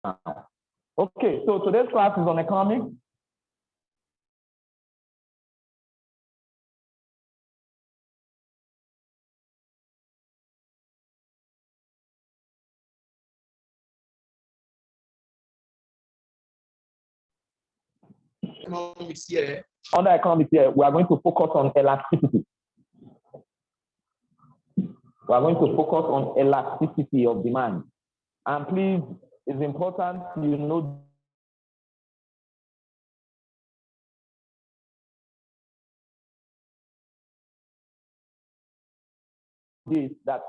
Okay, so today's class is on economics. Economics here. Under economics here, we are going to focus on elasticity. We are going to focus on elasticity of demand. And please, it's important you know this, that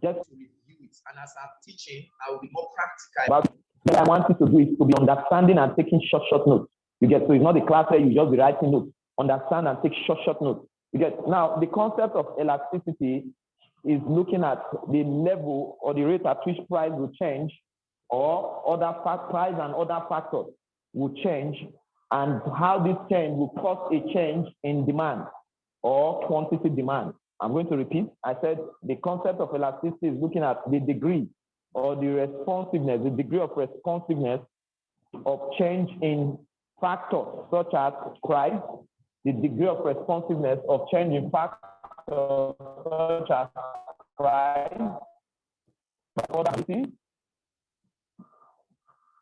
just to review it, and as I'm teaching, I will be more practical. But what I want you to do is to be understanding and taking short notes. You get, so it's not a class where you just be writing notes. Understand and take short notes. You get, now the concept of elasticity is looking at the level or the rate at which price will change, or other price and other factors will change, and how this change will cause a change in demand or quantity demand. I'm going to repeat. I said the concept of elasticity is looking at the degree or the responsiveness, the degree of responsiveness of change in factors such as price, the degree of responsiveness of change in factors such as price,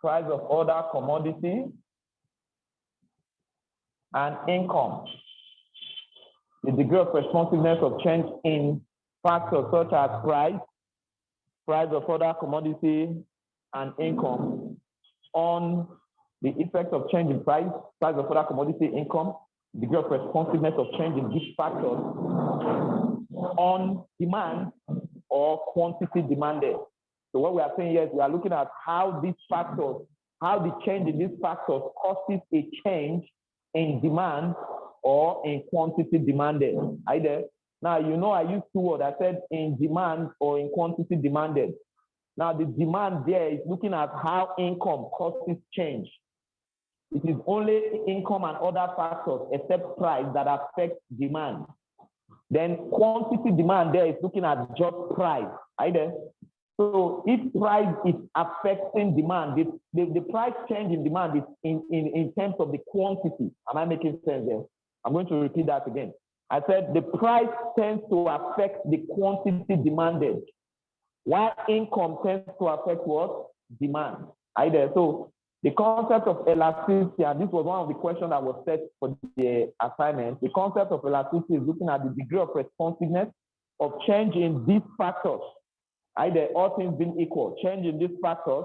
price of other commodity, and income. The degree of responsiveness of change in factors such as price of other commodity, and income on the effect of change in price of other commodity, income, degree of responsiveness of change in these factors on demand or quantity demanded. So what we are saying here is we are looking at how these factors, how the change in these factors causes a change in demand or in quantity demanded. Either now, you know, I used two words. I said in demand or in quantity demanded. Now, the demand there is looking at how income causes change. It is only income and other factors except price that affect demand. Then quantity demand there is looking at just price. Either. So if price is affecting demand, the price change in demand is in terms of the quantity. Am I making sense there? I'm going to repeat that again. I said the price tends to affect the quantity demanded, while income tends to affect what? Demand. Either. So the concept of elasticity, and this was one of the questions that was set for the assignment, the concept of elasticity is looking at the degree of responsiveness of change in these factors. Either all things being equal, change in these factors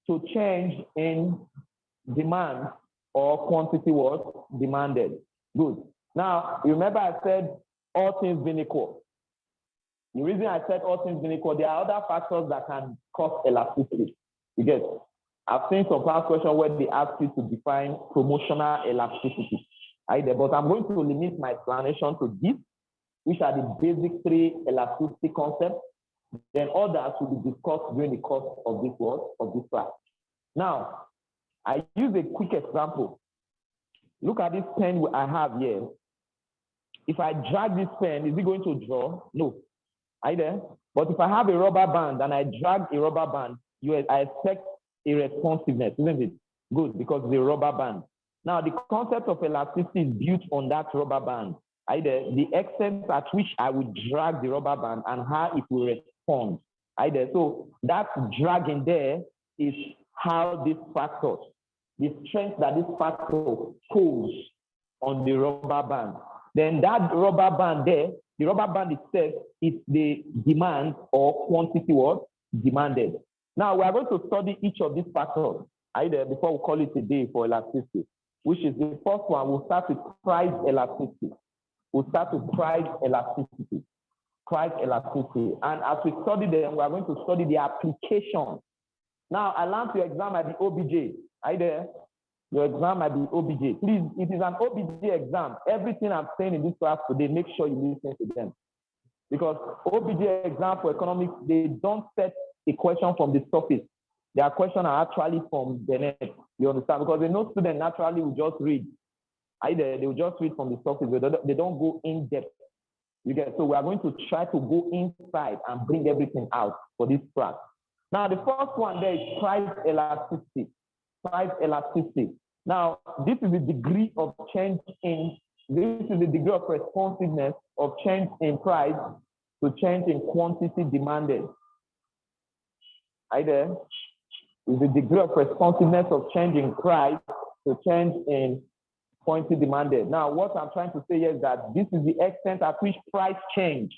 to change in demand or quantity was demanded. Good. Now, remember I said all things being equal. The reason I said all things being equal, there are other factors that can cause elasticity. You get, I've seen some past questions where they ask you to define promotional elasticity. Either, but I'm going to limit my explanation to this, which are the basic three elasticity concepts. Then others will be discussed during the course of this work, of this class. Now, I use a quick example. Look at this pen I have here. If I drag this pen, is it going to draw? No. Either. But if I have a rubber band and I drag a rubber band, I expect a responsiveness, isn't it? Good, because it's a rubber band. Now, the concept of elasticity is built on that rubber band. Either the extent at which I will drag the rubber band and how it will respond. Either. So that dragging there is how these factors, the strength that this factor pulls on the rubber band. Then that rubber band there, the rubber band itself is the demand or quantity was demanded. Now we are going to study each of these factors either before we call it a day for elasticity, which is the first one. We'll start with price elasticity. We'll start with price elasticity. Price elasticity. And as we study them, we are going to study the application. Now, I learned your exam at the OBJ. Are you there? Your exam at the OBJ. Please, it is an OBJ exam. Everything I'm saying in this class today, make sure you listen to them. Because OBJ exam for economics, they don't set a question from the surface. Their questions are actually from the net. You understand? Because they know students naturally will just read. Either they will just read from the surface, but they don't go in depth. You get, so we are going to try to go inside and bring everything out for this class. Now, the first one there is price elasticity. Price elasticity. Now, this is the degree of change in, this is the degree of responsiveness of change in price to change in quantity demanded. Right there is the degree of responsiveness of change in price to change in quantity demanded. Now, what I'm trying to say here is that this is the extent at which price change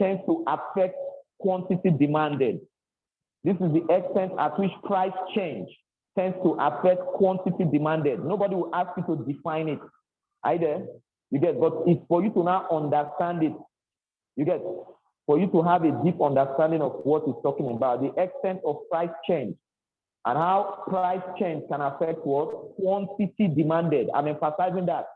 tends to affect quantity demanded. This is the extent at which price change tends to affect quantity demanded. Nobody will ask you to define it. Either you get, but it's for you to now understand it. You get, for you to have a deep understanding of what it's talking about, the extent of price change and how price change can affect what? Quantity demanded. I'm emphasizing that.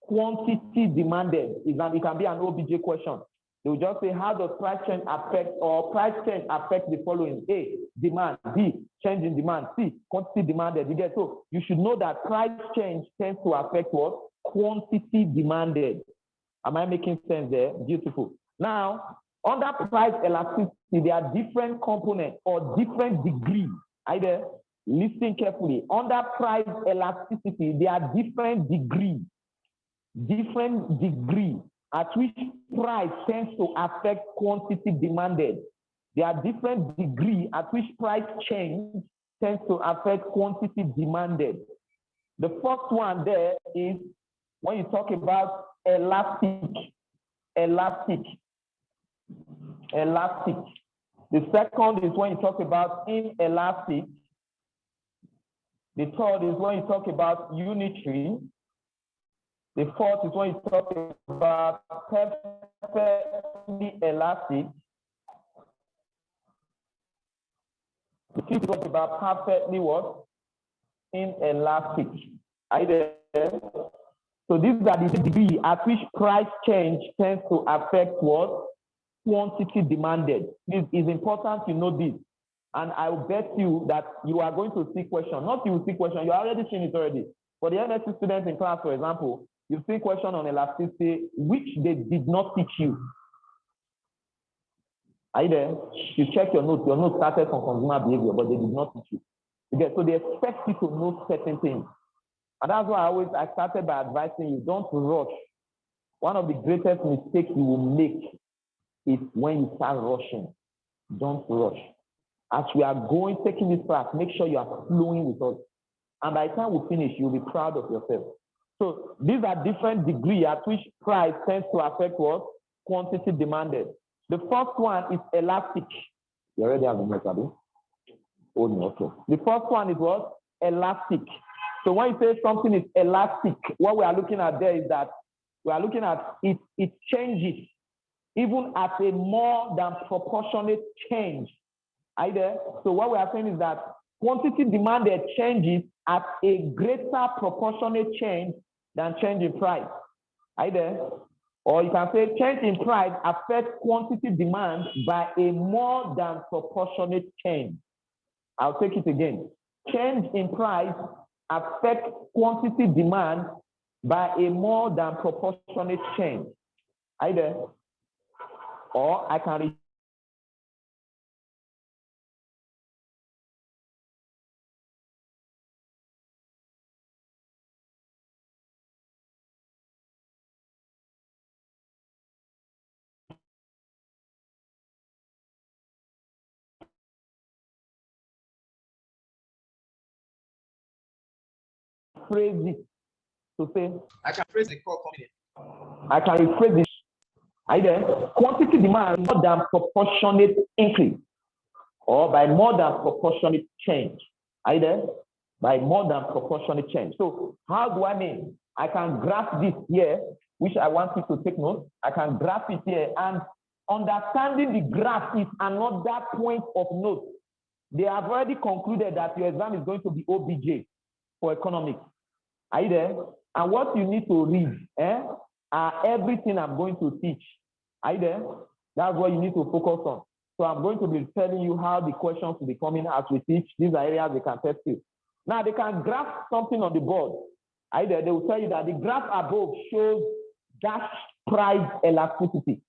Quantity demanded is that it can be an OBJ question. They will just say, how does price change affect, or price change affect the following? A, demand. B, change in demand. C, quantity demanded. You get, so you should know that price change tends to affect what? Quantity demanded. Am I making sense there? Beautiful. Now, under price elasticity, there are different components or different degrees. Either listen carefully. Under price elasticity, there are different degrees at which price tends to affect quantity demanded. There are different degrees at which price change tends to affect quantity demanded. The first one there is when you talk about elastic. The second is when you talk about inelastic. The third is when you talk about unitary. The fourth is when you talk about perfectly elastic. The fifth is talk about perfectly what? Inelastic. Are you there? So these are the degrees at which price change tends to affect what? Quantity demanded. It is important to know this. And I will bet you that you are going to see question. Not you will see question, you are already seen it already. For the MSc students in class, for example, you see question on elasticity, which they did not teach you. Are you there? You check your notes. Your notes started from consumer behavior, but they did not teach you. Okay, so they expect you to know certain things. And that's why I started by advising you, don't rush. One of the greatest mistakes you will make is when you start rushing. Don't rush. As we are taking this class, make sure you are flowing with us. And by the time we finish, you'll be proud of yourself. So these are different degrees at which price tends to affect what? Quantity demanded. The first one is elastic. You already have the method. Oh, no, okay. The first one is what? Elastic. So when you say something is elastic, what we are looking at there is that we are looking at it changes even at a more than proportionate change. Either. So what we are saying is that quantity demanded changes at a greater proportionate change than change in price. Either. Or you can say change in price affects quantity demand by a more than proportionate change. I'll take it again. Change in price affects quantity demand by a more than proportionate change. Either. Or I can phrase it to say. I can phrase the call coming in. I can rephrase it. Either quantity demand more than proportionate increase or by more than proportionate change. Either by more than proportionate change. So how do I mean? I can graph this here, which I want you to take note. I can graph it here, and understanding the graph is another point of note. They have already concluded that your exam is going to be OBJ for economics. Are you there? And what you need to read are everything I'm going to teach. Are you there? That's what you need to focus on. So I'm going to be telling you how the questions will be coming as we teach. These are areas they can test you. Now they can graph something on the board. Are you there? They will tell you that the graph above shows dash price elasticity.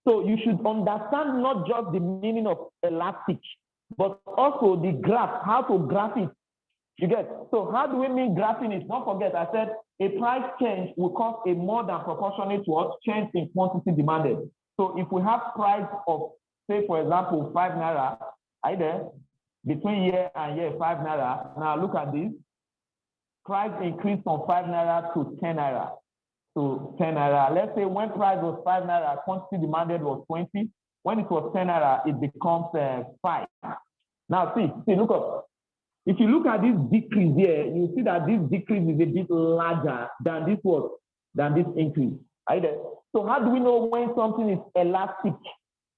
So you should understand not just the meaning of elastic, but also the graph, how to graph it. You get? So how do we mean graphing it? Don't forget, I said a price change will cause a more than proportionate to change in quantity demanded. So if we have price of, say, for example, 5 naira, either between year and year, 5 naira. Now look at this. Price increased from 5 naira to 10 naira. To 10 naira. Let's say when price was 5 naira, quantity demanded was 20. When it was 10 naira, it becomes 5. Now see, look up. If you look at this decrease here, you see that this decrease is a bit larger than this what? Than this increase. Either. So how do we know when something is elastic?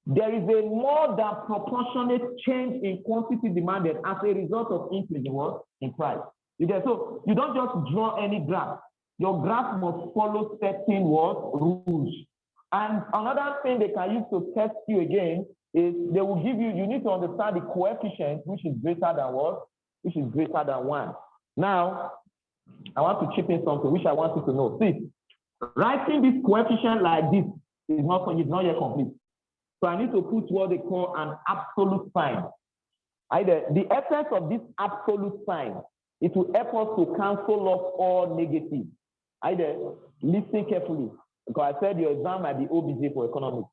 There is a more than proportionate change in quantity demanded as a result of increase in what? In price. You get? So you don't just draw any graph. Your graph must follow certain what? Rules. And another thing they can use to test you again is they will give you, you need to understand the coefficient, which is greater than what? Which is greater than 1. Now, I want to chip in something which I want you to know. See, writing this coefficient like this is not yet complete. So I need to put what they call an absolute sign. Either the essence of this absolute sign, it will help us to cancel off all negatives. Either listen carefully, because I said your exam might be OBJ for economics.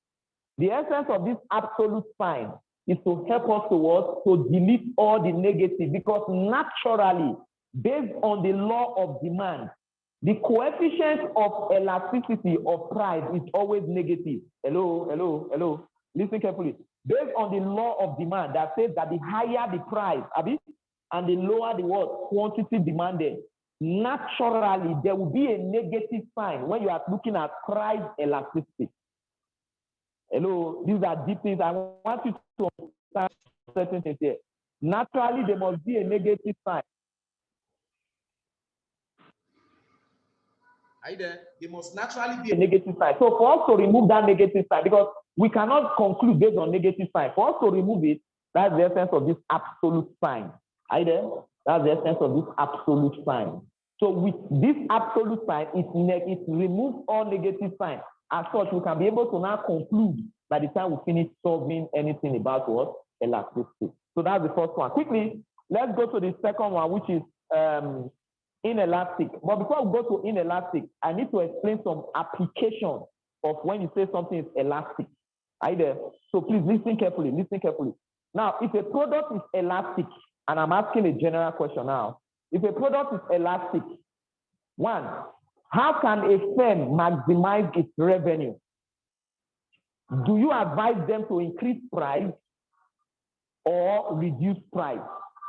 The essence of this absolute sign is to help us to delete all the negative, because naturally, based on the law of demand, the coefficient of elasticity of price is always negative. Hello. Listen carefully. Based on the law of demand that says that the higher the price, and the lower the what? Quantity demanded, naturally there will be a negative sign when you are looking at price elasticity. Hello, these are deep things. I want you to understand certain things here. Naturally, there must be a negative sign. There must naturally be a negative sign. So for us to remove that negative sign, because we cannot conclude based on negative sign. For us to remove it, that's the essence of this absolute sign. That's the essence of this absolute sign. So with this absolute sign, it removes all negative signs. As such, we can be able to now conclude by the time we finish solving anything about what? Elasticity. So that's the first one. Quickly, let's go to the second one, which is inelastic. But before we go to inelastic, I need to explain some application of when you say something is elastic. So please listen carefully. Now, if a product is elastic, and I'm asking a general question now, if a product is elastic, one, how can a firm maximize its revenue? Do you advise them to increase price or reduce price?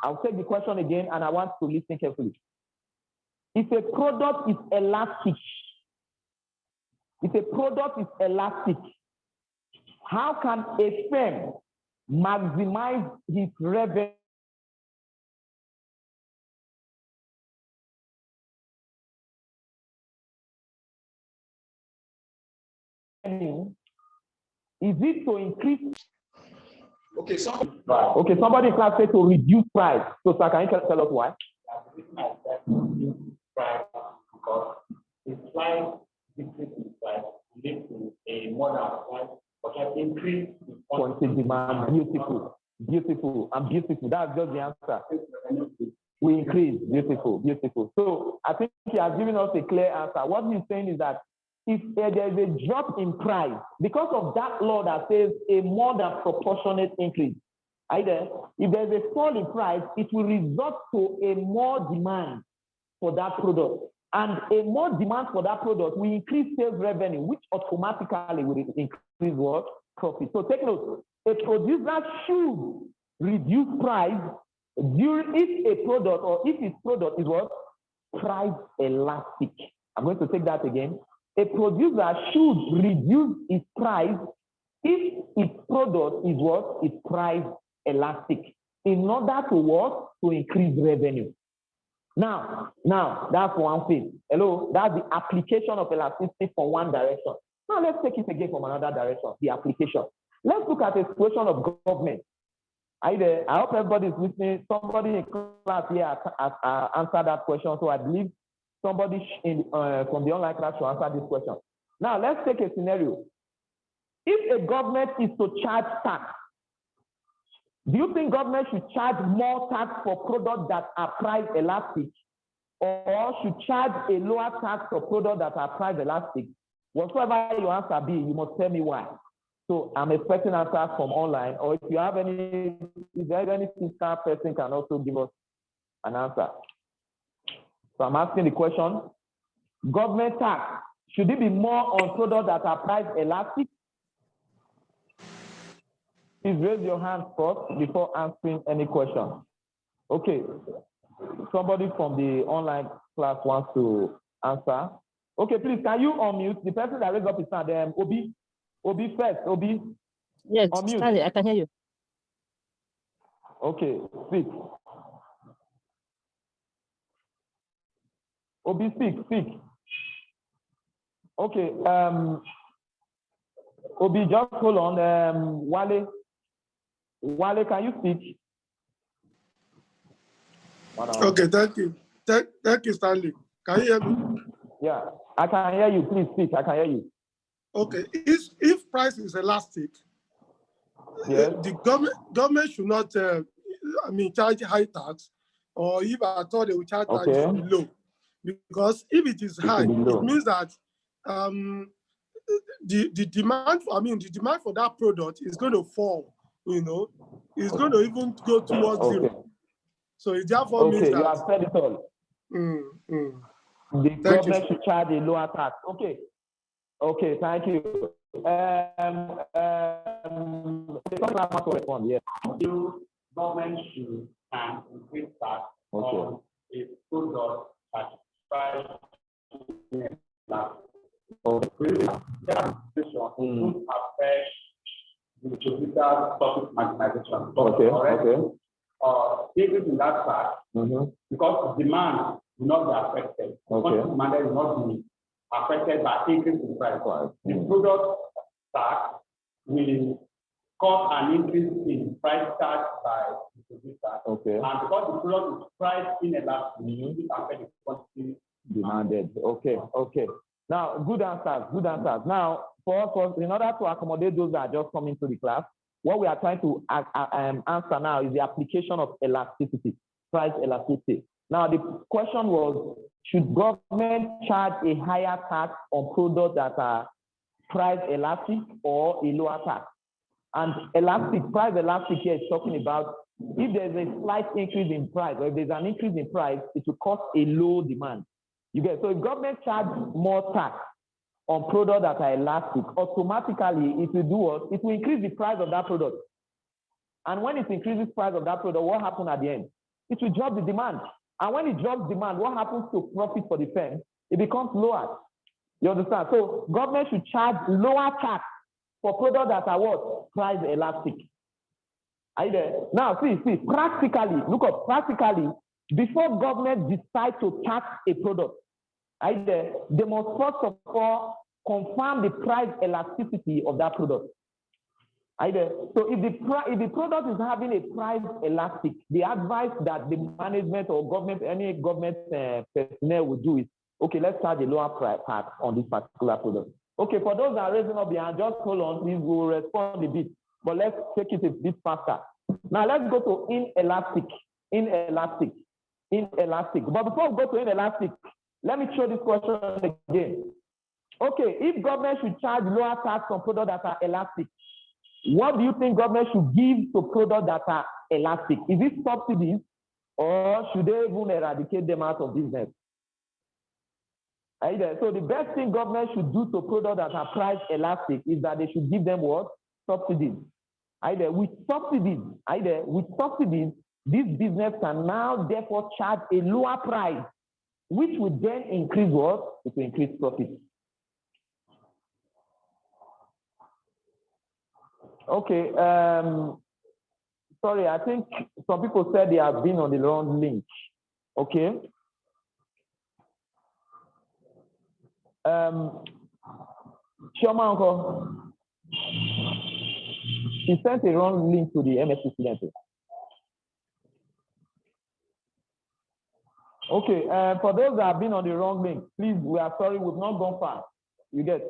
I'll take the question again, and I want to listen carefully. If a product is elastic, how can a firm maximize its revenue? Is it to increase? Okay, somebody in class said to reduce price. So, sir, can you tell us why? Because the slight decrease in price leads to a more than price increase in quantity demand. Beautiful. That's just the answer. We increase. Beautiful. So I think he has given us a clear answer. What he's saying is that if there is a drop in price, because of that law that says a more than proportionate increase, if there's a fall in price, it will result to a more demand for that product. And a more demand for that product will increase sales revenue, which automatically will increase what? Profit. So take note, a producer should reduce price if a product or if his product is what? Price elastic. I'm going to take that again. A producer should reduce its price if its product is what? It's price elastic, in order to what? To increase revenue. Now, that's one thing. Hello, that's the application of elasticity from one direction. Now let's take it again from another direction, the application. Let's look at a situation of government. I hope everybody is listening. Somebody in class here has answered that question, so I believe somebody from the online class should answer this question. Now, let's take a scenario. If a government is to charge tax, Do you think government should charge more tax for products that are price elastic, or should charge a lower tax for products that are price elastic? Whatever your answer be, you must tell me why. So I'm expecting answers from online, or if you have any, if there is any fiscal person can also give us an answer. So I'm asking the question, government tax, should it be more on products that are price elastic? Please raise your hand first before answering any question. Okay, somebody from the online class wants to answer. Okay, please, can you unmute the person that raised up his hand? Obi first, Obi. Yes, unmute. Stanley, I can hear you. Okay, speak. Obi, speak. Okay, Obi, just hold on. Wale, can you speak? Okay, thank you. Thank you, Stanley. Can you hear me? Yeah, I can hear you. Please speak. I can hear you. Okay, if price is elastic, Yes. the government should not, charge high tax, or if I thought they would charge that, it should be low. Because if it is high, it means that the demand for that product is going to fall. It's going to even go towards zero. So it therefore means that you have said it all. The government should charge a lower tax. Okay, thank you. Yes. Government should increase tax on a product that price don't affect the distributor profit maximization. Even in that tax, because demand will not be affected. Demand is not be affected by increase in price. The product tax will cause an increase in price tax by the distributor. And because the product is priced in elastic, it affects the quantity demanded. Okay. Now, good answers. Now, for us, in order to accommodate those that are just coming to the class, what we are trying to answer now is the application of elasticity, price elasticity. Now, the question was, should government charge a higher tax on products that are price elastic or a lower tax? And price elastic here is talking about if there's a slight increase in price, or if there's an increase in price, it will cause a low demand. So if government charge more tax on products that are elastic, automatically it will do what? It will increase the price of that product. And when it increases the price of that product, what happens at the end? It will drop the demand. And when it drops demand, what happens to profit for the firm? It becomes lower. You understand? So government should charge lower tax for products that are what? Price elastic. Are you there? Now, see, practically, look up, practically, before government decides to tax a product, are you there? They must first of all confirm the price elasticity of that product. Are you there? So if the product is having a price elastic, the advice that the management or government, any government personnel will do is, okay, let's charge a lower price tax on this particular product. Okay, for those that are raising up behind, just hold on, please, we'll respond a bit, but let's take it a bit faster. Now let's go to inelastic. But before we go to inelastic, let me show this question again. Okay, if government should charge lower tax on products that are elastic, what do you think government should give to products that are elastic? Is it subsidies, or should they even eradicate them out of business? So the best thing government should do to products that are price elastic is that they should give them what? Subsidies. With subsidies, this business can now therefore charge a lower price, which would then increase what? It will increase profit. Okay. Sorry, I think some people said they have been on the wrong link. Okay. Chioma uncle, he sent a wrong link to the MSc students. Okay, for those that have been on the wrong link, please, we are sorry, we've not gone far. We just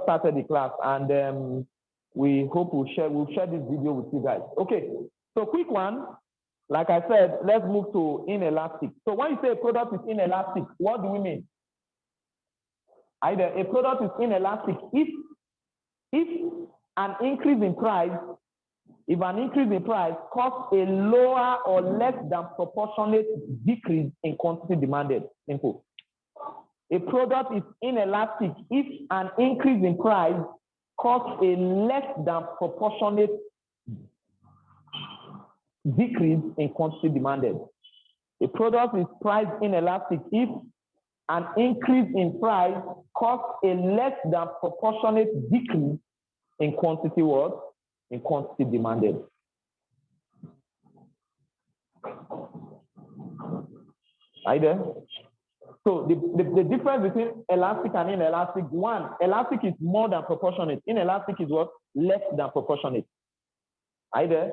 started the class, and we hope we'll share this video with you guys. Okay, so quick one. Like I said, let's move to inelastic. So when you say a product is inelastic, what do we mean? Either a product is inelastic if an increase in price causes a lower or less than proportionate decrease in quantity demanded. Simple. A product is inelastic if an increase in price causes a less than proportionate decrease in quantity demanded. A product is price inelastic if an increase in price causes a less than proportionate decrease in quantity what? In quantity demanded. Are you there? So the difference between elastic and inelastic, one, elastic is more than proportionate. Inelastic is what? Less than proportionate. Are you there?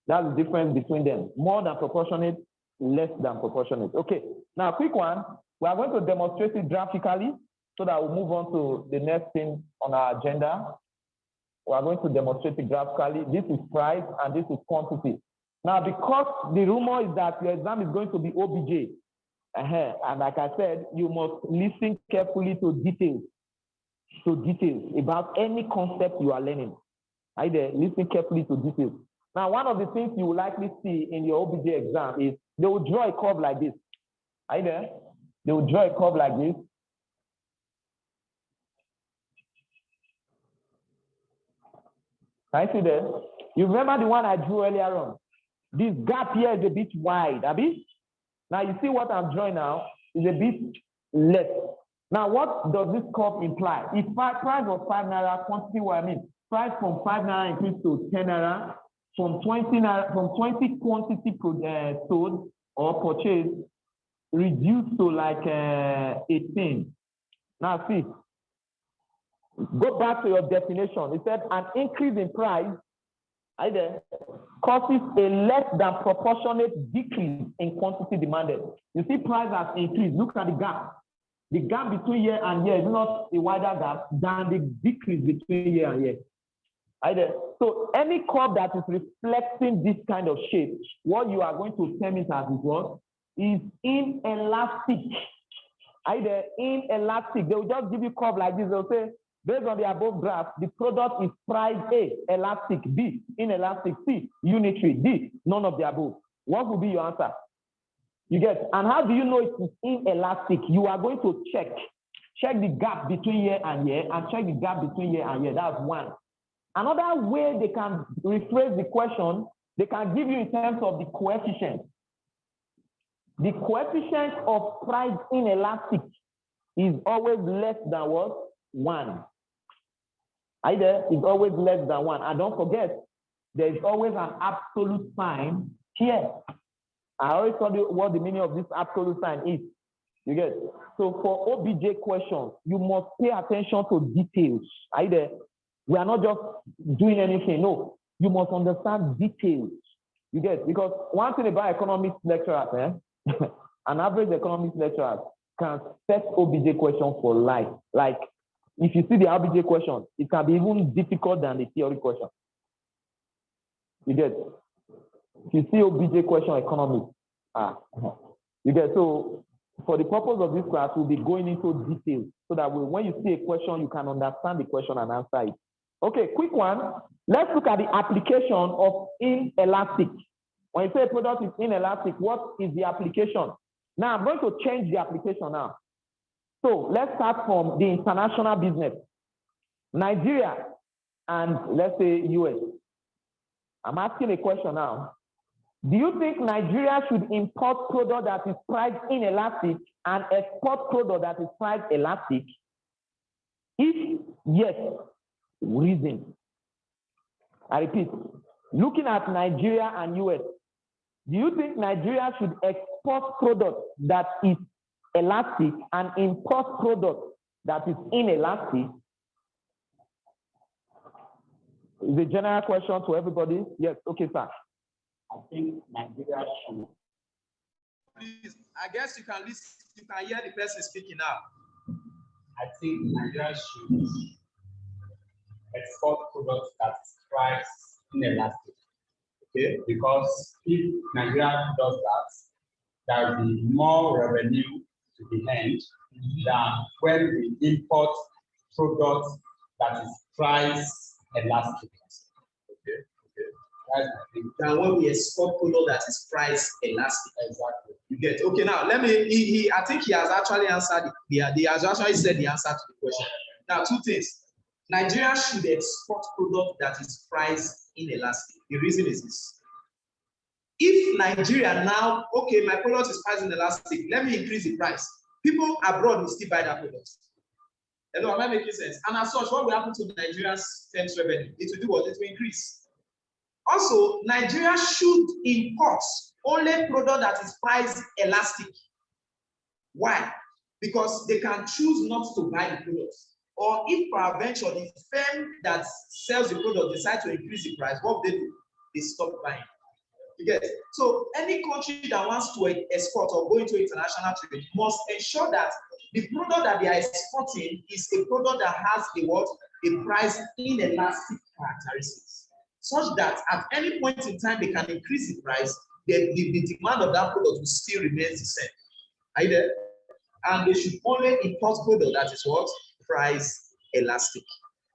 That's the difference between them. More than proportionate, less than proportionate. Okay, now quick one. We are going to demonstrate it graphically so that we'll move on to the next thing on our agenda. We are going to demonstrate it graphically. This is price and this is quantity. Now, because the rumor is that your exam is going to be OBJ, and like I said, you must listen carefully to details about any concept you are learning. Either listen carefully to details. Now, one of the things you will likely see in your OBJ exam is they will draw a curve like this. Either they will draw a curve like this. Can you see there? You remember the one I drew earlier on? This gap here is a bit wide, Abi. Now you see what I'm drawing now is a bit less. Now what does this curve imply? If price was 5 naira, quantity what I mean? Price from 5 naira increased to 10 naira, from 20 naira, from 20 quantity sold or purchased, reduced to like 18. Now see, go back to your definition. It said an increase in price either causes a less than proportionate decrease in quantity demanded. You see, price has increased. Look at the gap. The gap between year and year is not a wider gap than the decrease between year and year. Either. So any curve that is reflecting this kind of shape, what you are going to term it as is what? Is inelastic. Either inelastic. They will just give you curve like this. They'll say, based on the above graph, the product is price A, elastic, B, inelastic, C, unitary, D, none of the above. What will be your answer? You get, and how do you know it is inelastic? You are going to check the gap between year and year, and check the gap between year and year. That's one. Another way they can rephrase the question, they can give you in terms of the coefficient. The coefficient of price inelastic is always less than what? 1. Either is always less than 1. And don't forget, there is always an absolute sign here. I always told you what the meaning of this absolute sign is. You get? So for OBJ questions, you must pay attention to details. Either we are not just doing anything. No, you must understand details. You get? Because one thing about economics lecturers, an average economics lecturer can set OBJ questions for life. Like, if you see the OBJ question, it can be even difficult than the theory question. You get? If you see OBJ question economics, you get? So for the purpose of this class, we'll be going into details so that when you see a question, you can understand the question and answer it. Okay, quick one. Let's look at the application of inelastic. When you say a product is inelastic, what is the application? Now I'm going to change the application now. So let's start from the international business. Nigeria and let's say US. I'm asking a question now. Do you think Nigeria should import product that is priced inelastic and export product that is priced elastic? If yes, reason. I repeat, looking at Nigeria and US, do you think Nigeria should export product that is elastic and import product that is inelastic? Is a general question to everybody. Yes, okay, sir. I think Nigeria should. Please, I guess you can listen, you can hear the person speaking now. I think Nigeria should export products that is priced inelastic. Okay, because if Nigeria does that, there will be more revenue to the end than when we import products that is price elastic. Okay, okay. That's the thing. Than when we export product that is price elastic. Exactly. You get okay. Now let me. I think he has actually answered. He has actually said the answer to the question. Now, two things. Nigeria should export product that is price inelastic. The reason is this. If Nigeria now, okay, my product is price inelastic, let me increase the price. People abroad will still buy that product. Hello, am I making sense? And as such, what will happen to Nigeria's tax revenue? It will do what? It will increase. Also, Nigeria should import only product that is price elastic. Why? Because they can choose not to buy the product. Or if peradventure the firm that sells the product decides to increase the price, what do? They stop buying. You get it? So any country that wants to export or go into international trade must ensure that the product that they are exporting is a product that has a what? A price inelastic characteristics, such that at any point in time they can increase the price, the demand of that product will still remain the same. Are you there? And they should only import product that is what? Price elastic.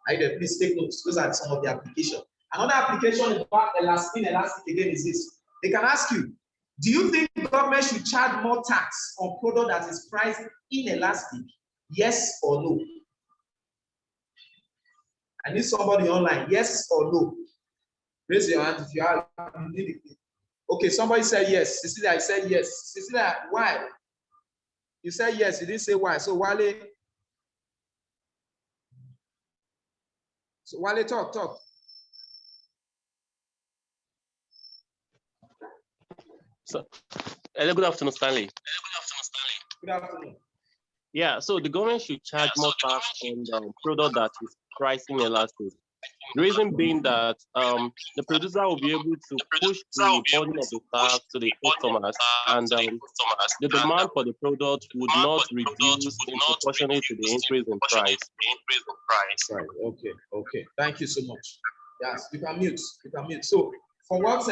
Are you there? Please take notes. Those are some of the applications. Another application about inelastic again is this. They can ask you, do you think government should charge more tax on product that is priced inelastic? Yes or no? I need somebody online. Yes or no? Raise your hand if you are. Okay, somebody said yes. Cecilia, I said yes. Cecilia, why? You said yes. You didn't say why. So Wale. So Wale, talk. So, good afternoon, Stanley. Good afternoon. Yeah, so the government should charge more tax on the product that is pricing elastic. The reason being that the producer will be able to push the burden of the tax to the customers, and the demand for the product would not reduce in proportionate to the increase in price. Right. Okay. Thank you so much. Yes, you can mute. So for what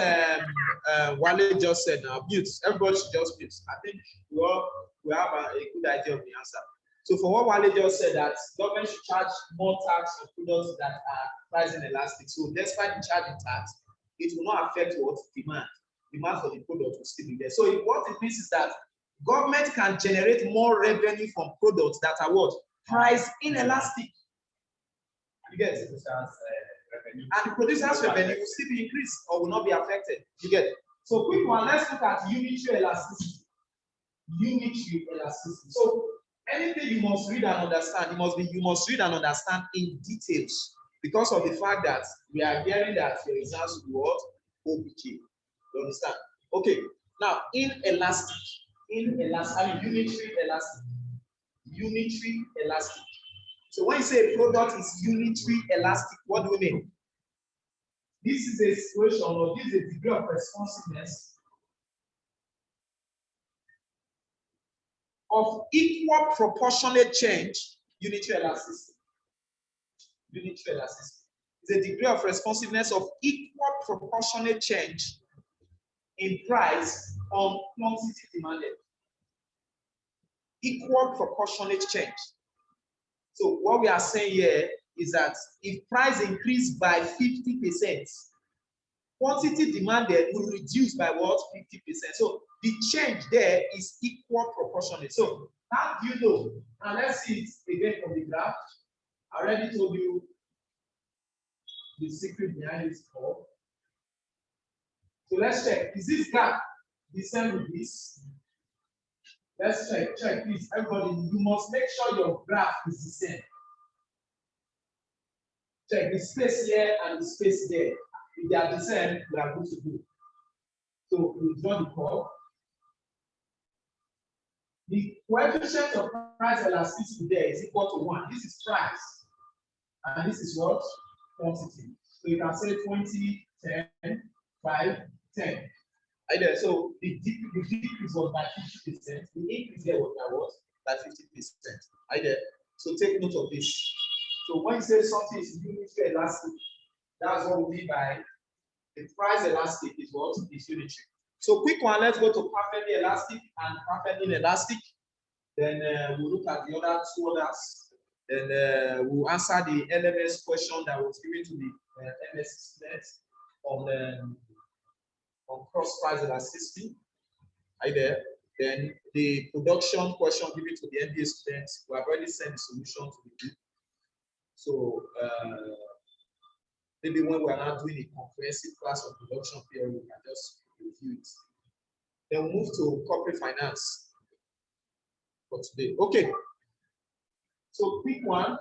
Wale just said now, mute. Everybody should just mute. I think we have a good idea of the answer. So for what Wale just said, that government should charge more tax on products that are price inelastic. So despite the charging tax, it will not affect what demand. Demand for the product will still be there. So what it means is that government can generate more revenue from products that are what? Price inelastic. You get it? And the producer's revenue will still be increased or will not be affected. You get it? So quick one, let's look at unitary elasticity. So anything you must read and understand, you must read and understand in details, because of the fact that we are hearing that your exams will what? OBJ. You understand? Okay. Now unitary elastic. So when you say a product is unitary elastic, what do we mean? This is a situation, or this is a degree of responsiveness of equal proportionate change, unitary elasticity. It's a degree of responsiveness of equal proportionate change in price on quantity demanded. Equal proportionate change. So what we are saying here is that if price increased by 50%, quantity demanded will reduce by what? 50%. So the change there is equal proportionate. So how do you know? And let's see it again from the graph. I already told you the secret behind this curve. So let's check. Is this graph the same with this? Let's check please. Everybody, you must make sure your graph is the same. Check the space here and the space there. If they are the same, we are good to go. So we draw the curve. The coefficient of price elasticity there is equal to 1. This is price. And this is what? Quantity. So you can say 20, 10, 5, 10. Right there. So the decrease was by 50%. The increase there was by what? By 50%. Right there. So take note of this. So when you say something is unitary elastic, that's what we mean by the price elastic is what is unitary. So quick one, let's go to perfectly elastic and perfectly inelastic. Then we'll look at the other two others. Then we'll answer the LMS question that was given to the MS students on cross price elasticity. Right there. Then the production question given to the MBA students. We have already sent the solution to the group. So maybe when we are not doing a comprehensive class of production theory, we can just review it. Then we'll move to corporate finance for today. Okay. So quick one.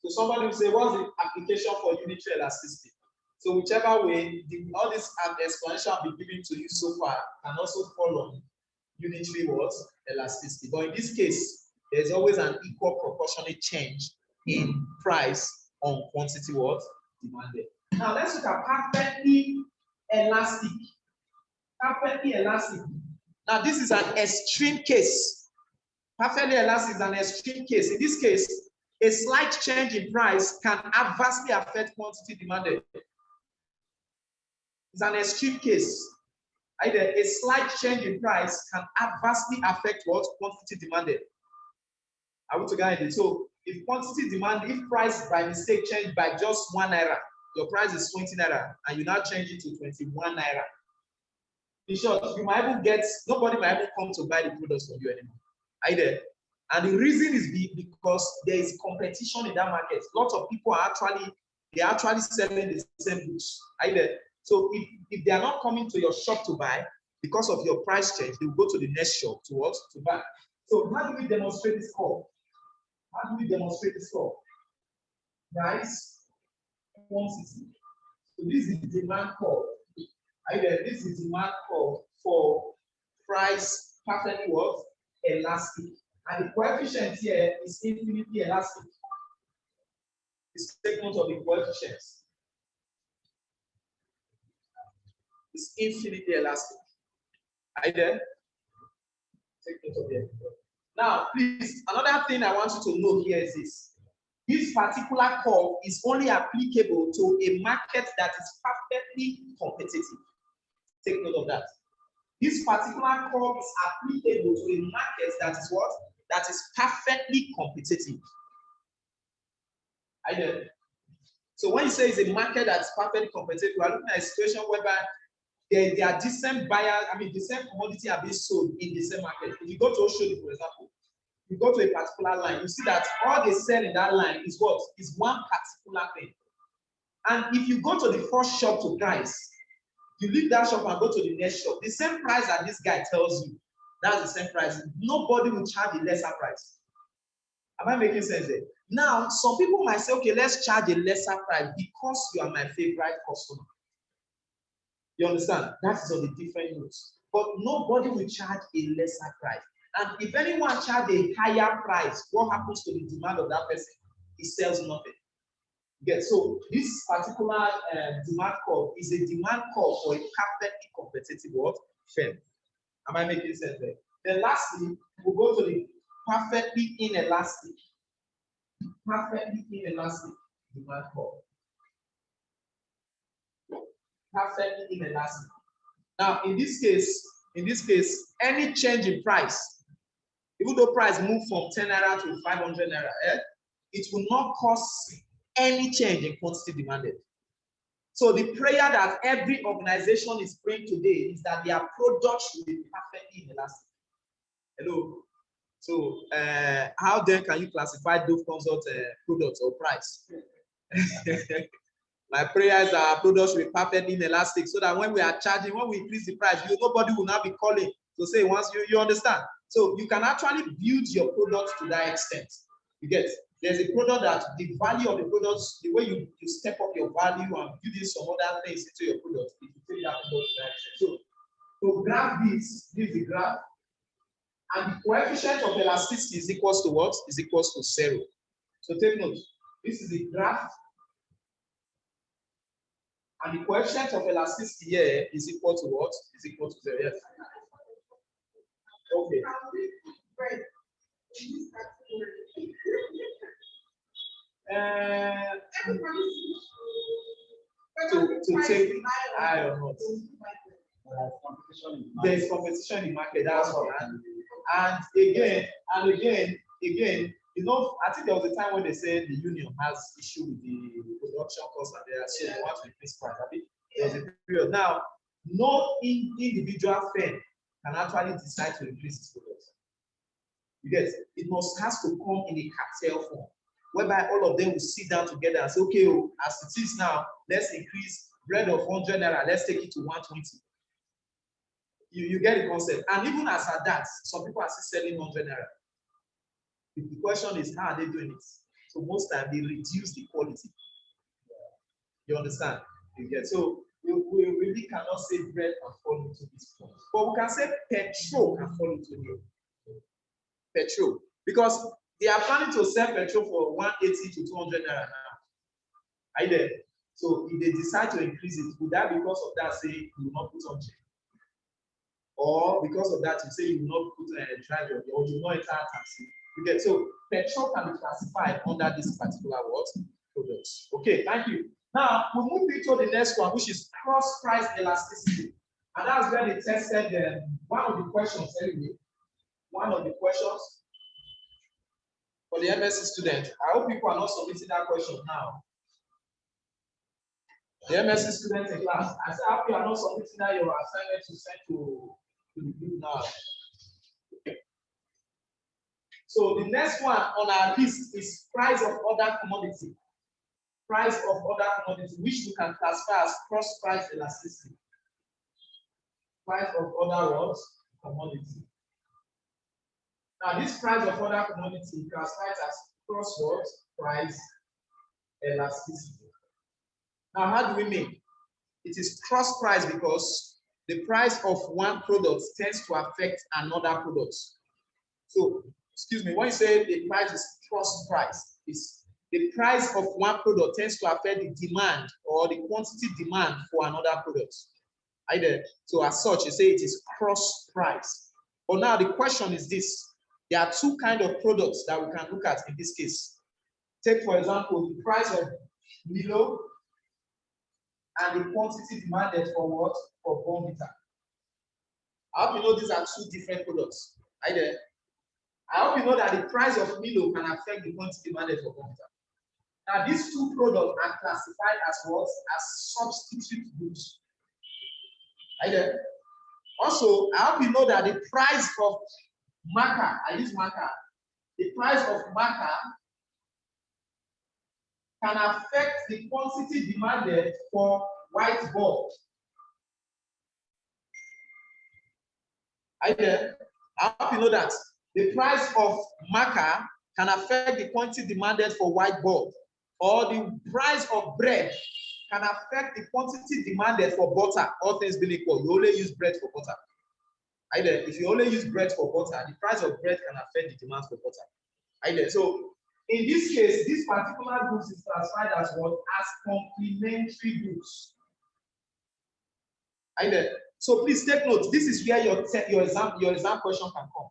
So somebody will say, what's the application for unitary elasticity? So whichever way, all this explanation I've been giving to you so far can also fall on unitary what? Elasticity. But in this case, there's always an equal proportionate change in price on quantity what? Demanded. Now let's look at perfectly elastic. Perfectly elastic. Now this is an extreme case. Perfectly elastic is an extreme case. In this case, a slight change in price can adversely affect quantity demanded. It's an extreme case. Either a slight change in price can adversely affect what? Quantity demanded. Are we together? So if quantity demand, if price by mistake changed by just 1 naira, your price is 20 naira, and you now change it to 21 naira. In short, you might even get, nobody might even come to buy the products from you anymore. Either. And the reason is because there is competition in that market. Lots of people are actually selling the same goods. Either. So if they are not coming to your shop to buy because of your price change, they will go to the next shop to what? To buy. So how do we demonstrate this call? How do we demonstrate this call? Price, quantity. So this is the demand call. Either this is demand call for price perfectly what? Elastic. And the coefficient here is infinitely elastic. It's take note of the coefficients. It's infinitely elastic. Are you there? Take note of it. Now, please, another thing I want you to know here is this. This particular call is only applicable to a market that is perfectly competitive. Take note of that. This particular call is applicable to a market that is what? That is perfectly competitive. Are you there? So when you say it's a market that's perfectly competitive, we are looking at a situation whereby there are different buyers, the same commodity are being sold in the same market. If you go to Oshodi, for example, you go to a particular line, you see that all they sell in that line is what? Is one particular thing. And if you go to the first shop to price, you leave that shop and go to the next shop, the same price that this guy tells you, that's the same price. Nobody will charge a lesser price. Am I making sense there? Now, some people might say, okay, let's charge a lesser price because you are my favorite customer. You understand? That is on the different notes. But nobody will charge a lesser price. And if anyone charges a higher price, what happens to the demand of that person? He sells nothing. Yeah, so this particular demand call is a demand call for a perfectly competitive firm. Am I making sense there? Then lastly, we'll go to the perfectly inelastic. Perfectly inelastic demand call. Perfectly inelastic. Now, in this case, any change in price, even though price moved from 10 naira to 500 naira, it will not cause any change in quantity demanded. So the prayer that every organization is praying today is that their products should be perfectly inelastic. Hello. So how then can you classify Dove Consult products or price? My prayer is that our products should be perfectly inelastic so that when we are charging, when we increase the price, nobody will now be calling to say once you understand. So you can actually build your product to that extent. You get, there's a product that the value of the products, the way you step up your value and building some other things into your product, it will take that product to that extent. So to graph this is the graph. And the coefficient of elasticity is equals to what? Is equals to 0. So take note, this is the graph. And the coefficient of elasticity here is equal to what? Is equal to 0. Yes. Okay. To take high or not. There's competition in the market, that's all. And again, you know, I think there was a time when they said the union has issue with the production cost and so they want to increase price. I think there's a period. Now, no individual firm can actually decide to increase its products. Because it has to come in a cartel form, whereby all of them will sit down together and say, okay, oh, as it is now, let's increase bread of 100 naira, let's take it to 120. You get the concept. And even as at that, some people are still selling 100 naira. The question is, how are they doing it? So most time they reduce the quality. You understand? You get so we really cannot say bread can fall into this point. But we can say petrol can fall into here. Petrol. Because they are planning to sell petrol for 180 to 200 naira now. Are you there? So if they decide to increase it, would that because of that say you will not put on check? Or because of that you say you will not put a charge or you will not enter taxi? You get so petrol can be classified under this particular what product. Okay, thank you. Now we move into the next one, which is cross price elasticity, and that's where they tested one of the questions anyway. One of the questions for the MSc student. I hope people are not submitting that question now. The MSc student in class, I said, I hope you are not submitting that your assignment to send to the group now. So the next one on our list is price of other commodity. Price of other commodity, which we can classify as cross price elasticity. Price of other what? Commodity. Now this price of other commodity classified as cross what? Price elasticity. Now how do we make? It is cross price because the price of one product tends to affect another product. So, excuse me, when you say the price is cross price, it's the price of one product tends to affect the demand or the quantity demand for another product. Either so as such, you say it is cross price. But now the question is this: there are two kinds of products that we can look at in this case. Take for example the price of Milo and the quantity demanded for what? For Bonvita. I hope you know these are two different products. Either I hope you know that the price of Milo can affect the quantity demanded for Bonvita. Now, these two products are classified as what? As substitute goods. Either. Also, I hope you know that the price of marker, I use marker, the price of marker can affect the quantity demanded for whiteboard. Either. I hope you know that the price of marker can affect the quantity demanded for whiteboard, or the price of bread can affect the quantity demanded for butter. All things being equal, you only use bread for butter. Either if you only use bread for butter, the price of bread can affect the demand for butter. Either so, in this case, this particular goods is classified as what? As complementary goods. Either so, please take note. This is where your exam question can come.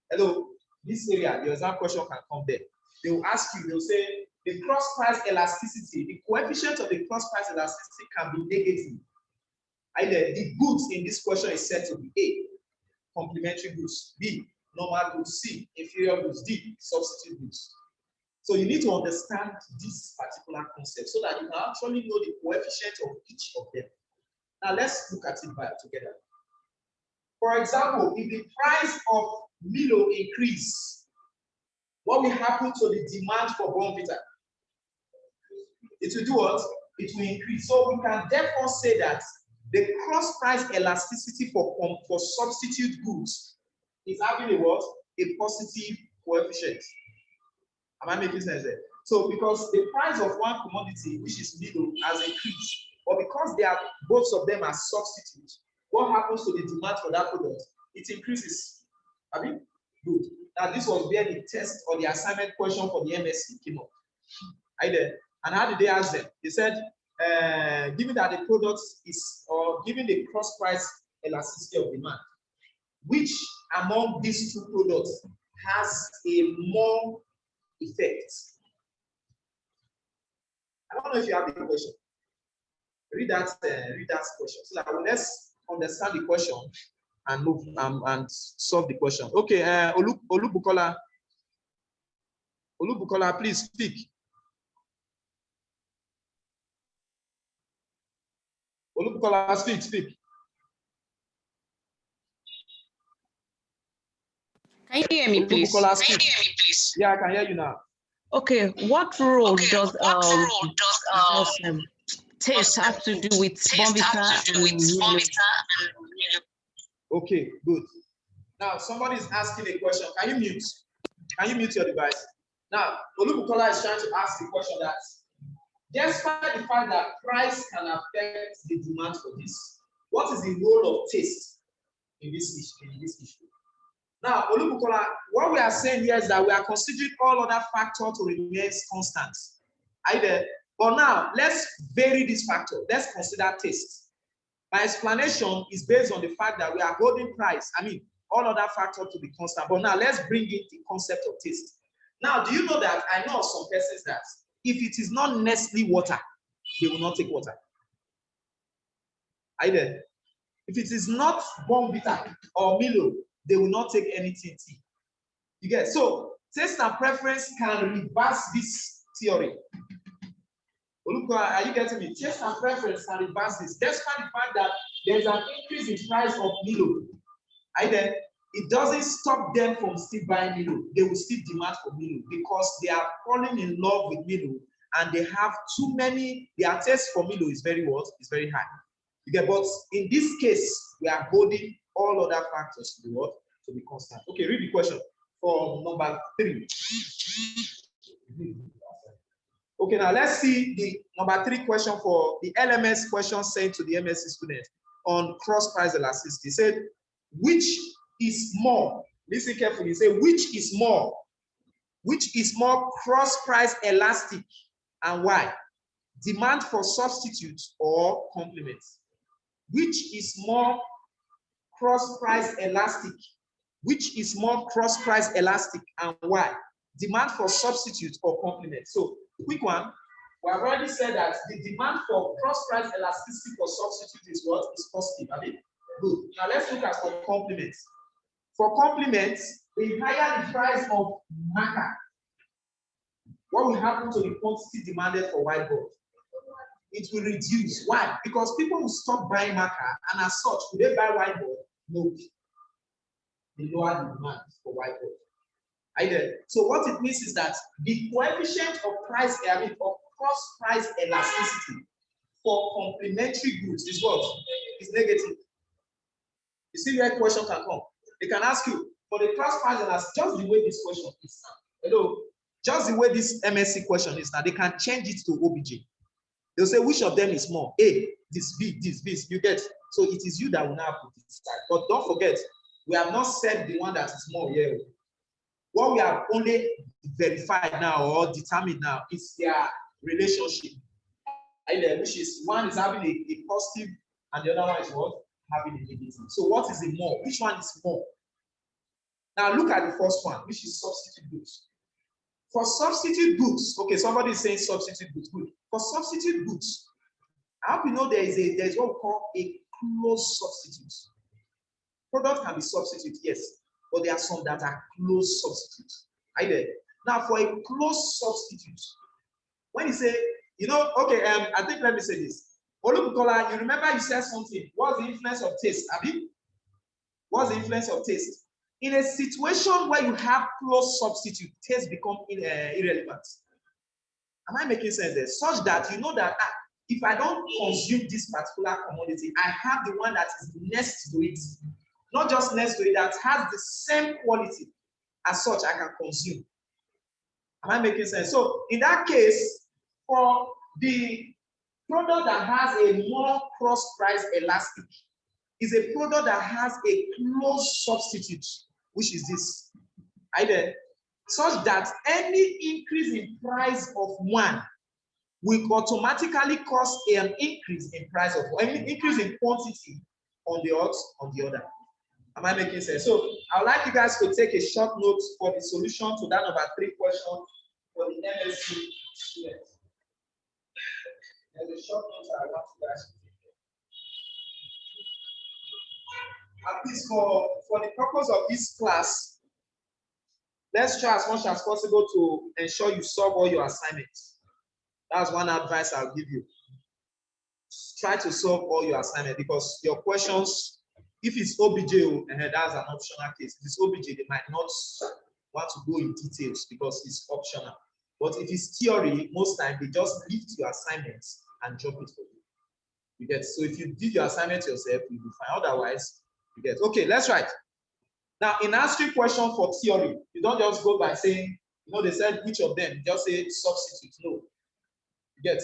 Hello, this area, your exam question can come there. They will ask you. They will say the cross price elasticity. The coefficient of the cross price elasticity can be negative. Either the goods in this question is said to be A, complementary goods, B, normal goods, C, inferior goods, D, substitute goods. So you need to understand this particular concept so that you can actually know the coefficient of each of them. Now let's look at it together. For example, if the price of Milo increase, what will happen to the demand for Bonvita? It will do what? It will increase. So we can therefore say that the cross price elasticity for substitute goods is having a what? A positive coefficient. Am I making sense there? So because the price of one commodity, which is Milo, has increased, but because they are both of them are substitutes, what happens to the demand for that product? It increases. I mean, good. Now this was where the test or the assignment question for the MSc came up. Either. And how did they ask them? They said, given that the product is, or given the cross price elasticity of demand, which among these two products has a more effect? I don't know if you have the question. Read that question so that let's understand the question and move and solve the question. Okay, Olubukola, please speak. Olubukola, speak. Can you hear me, please? Yeah, I can hear you now. Okay, what role does taste have to do with Bombita and Milo? Okay, good. Now somebody is asking a question. Can you mute? Can you mute your device? Now, Olubukola is trying to ask the question that despite the fact that price can affect the demand for this, what is the role of taste in this issue? Now, Olubukola, what we are saying here is that we are considering all other factors to remain constant. Either, but now let's vary this factor. Let's consider taste. My explanation is based on the fact that we are holding price. I mean, all other factors to be constant. But now let's bring in the concept of taste. Now, do you know that I know of some persons that if it is not Nestle water, they will not take water. Either. If it is not Bombita or Milo, they will not take anything tea. You get so taste and preference can reverse this theory. Are you getting me? Taste and preference can reverse this. Despite the fact that there's an increase in price of Milo, either it doesn't stop them from still buying Milo. They will still demand for Milo because they are falling in love with Milo and they have too many. Their taste for Milo is very high. You get, but in this case, we are holding all other factors to be constant. Okay, read the question for number 3. Okay, now let's see the number 3 question for the LMS question sent to the MSc student on cross price elasticity. It said, which is more? Listen carefully. It said, which is more cross price elastic and why? Demand for substitutes or complements? Which is more cross price elastic? Which is more cross price elastic and why? Demand for substitutes or complements? So, quick one. We have already said that the demand for cross price elasticity for substitute is what? Is positive. I mean, good. Now let's look at for complements. For complements, the higher the price of marker, what will happen to the quantity demanded for whiteboard? It will reduce. Why? Because people will stop buying marker, and as such, will they buy whiteboard? No. They lower the demand for whiteboard. Either. So what it means is that the coefficient of price, of cross price elasticity for complementary goods is what? Is negative. You see where question can come. They can ask you for the cross price elasticity, just the way this question is now. Hello, just the way this MSc question is now, they can change it to OBJ. They'll say which of them is more? A, this, B, this. You get. So it is you that will now put it aside. But don't forget, we have not said the one that is more here. What we have only verified now or determined now is their relationship. Which is one is having a positive and the other one is what? Having a negative. So what is the more? Which one is more? Now look at the first one, which is substitute goods. For substitute goods, okay, somebody is saying substitute goods. Good. For substitute goods, I hope you know there is what we call a close substitute. Product can be substitute, yes, but there are some that are close substitutes. Now, for a close substitute, when you say, okay, I think let me say this. Olubukola, you remember you said something. What's the influence of taste? Abi? What's the influence of taste? In a situation where you have close substitute, taste become irrelevant. Am I making sense there? Such that you know that if I don't consume this particular commodity, I have the one that is next to it. Not just next to it, that has the same quality as such I can consume. Am I making sense? So in that case, for the product that has a more cross-price elastic is a product that has a close substitute, which is this. Such that any increase in price of one will automatically cause an increase in price of one, increase in quantity on the other. Am I making sense? So I would like you guys to take a short note for the solution to that number 3 question for the MSc students. There's a short note I want you guys to take. At least for the purpose of this class, let's try as much as possible to ensure you solve all your assignments. That's one advice I'll give you. Try to solve all your assignments because your questions, if it's OBJ, that's an optional case. If it's OBJ, they might not want to go in details because it's optional. But if it's theory, most times they just lift your assignments and drop it for you. You get, so if you did your assignment yourself, you'll be fine. Otherwise, you get. Okay, let's write. Now, in answering question for theory, you don't just go by saying, they said which of them, just say substitute. No. You get,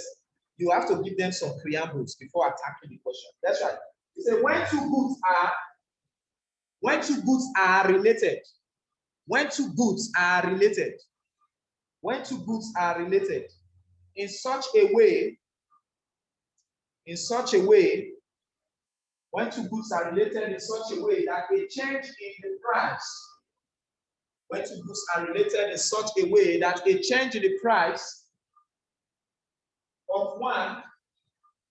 you have to give them some preambles before attacking the question. That's right. You say when two goods are related, when two goods are related in such a way, when two goods are related in such a way that a change in the price, when two goods are related in such a way that a change in the price of one,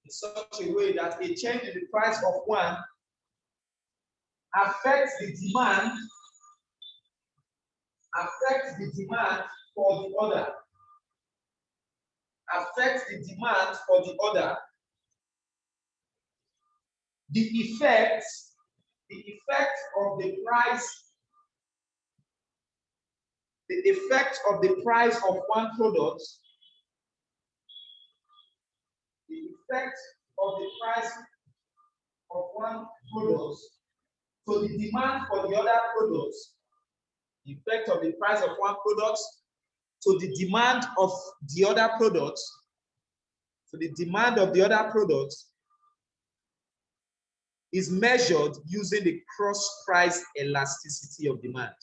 in such a way that a change in the price of one affects the demand for the other. Affects the demand for the other. The effect of the price of one product, to the demand for the other products, the effect of the price of one product to the demand of the other product, is measured using the cross-price elasticity of demand.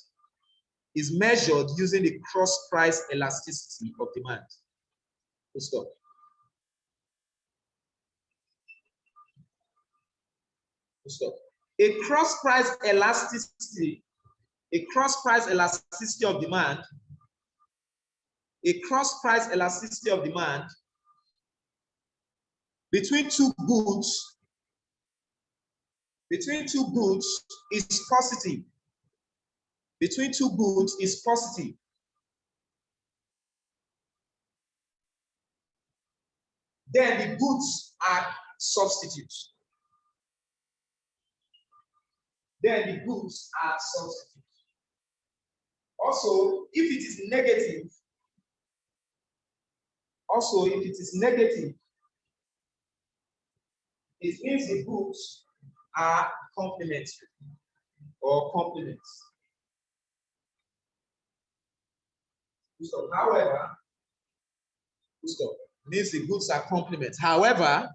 Is measured using the cross-price elasticity of demand. Full stop. Full stop. A cross-price elasticity of demand. A cross-price elasticity of demand between two goods is positive. Between two goods is positive. Then the goods are substitutes. Also, if it is negative, it means the goods are complementary or complements. So, however, means the goods are complements. However,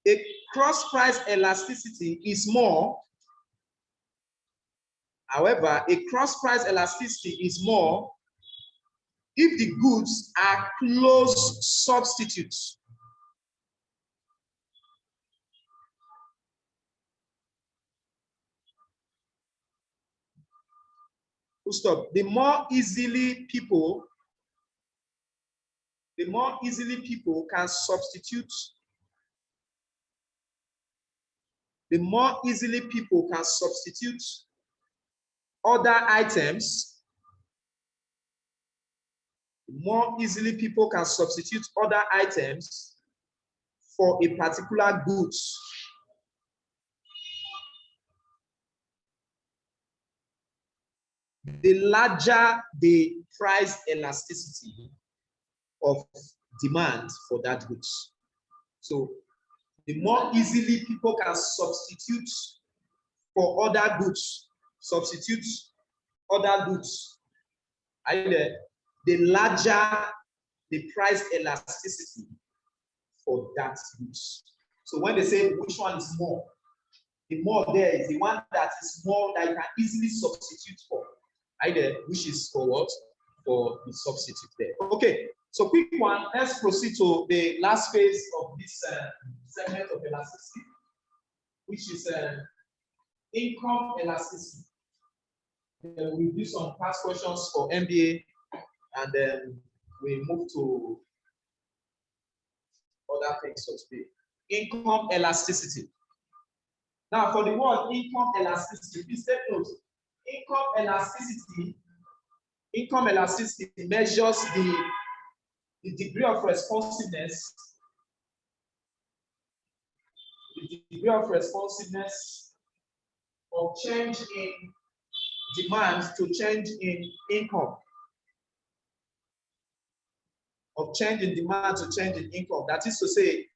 a cross-price elasticity is more. However, a cross-price elasticity is more if the goods are close substitutes. Stop. The more easily people can substitute. The more easily people can substitute other items. The more easily people can substitute other items for a particular goods. The larger the price elasticity of demand for that goods. So the more easily people can substitute for other goods, the larger the price elasticity for that goods. So when they say which one is more, the more there is the one that is more that you can easily substitute for. Which is for what? For the substitute there. Okay, So quick one, let's proceed to the last phase of this segment of elasticity, which is income elasticity. We'll do some past questions for MBA, and then we move to other things, so to speak. Income elasticity. Now, for the word income elasticity, please take note. Income elasticity measures the degree of responsiveness, of change in demand to change in income. Of change in demand to change in income. That is to say,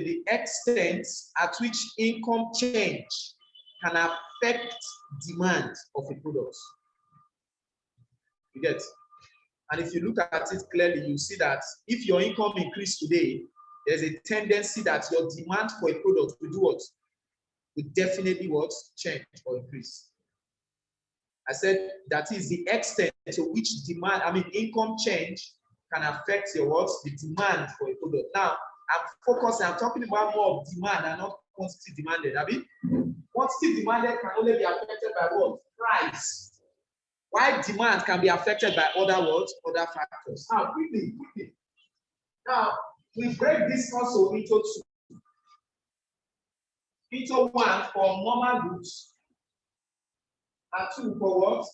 the extent at which income change can affect demand of a product. You get? And if you look at it clearly, you see that if your income increase today, there's a tendency that your demand for a product will do what? Will definitely what? Change or increase. I said that is the extent to which income change can affect your what? The demand for a product. Now, I'm talking about more of demand and not quantity demanded. Quantity demanded can only be affected by what? Price. While demand can be affected by other factors. Now, quickly. Now, we break this also into two. Into one for normal goods, and two for what?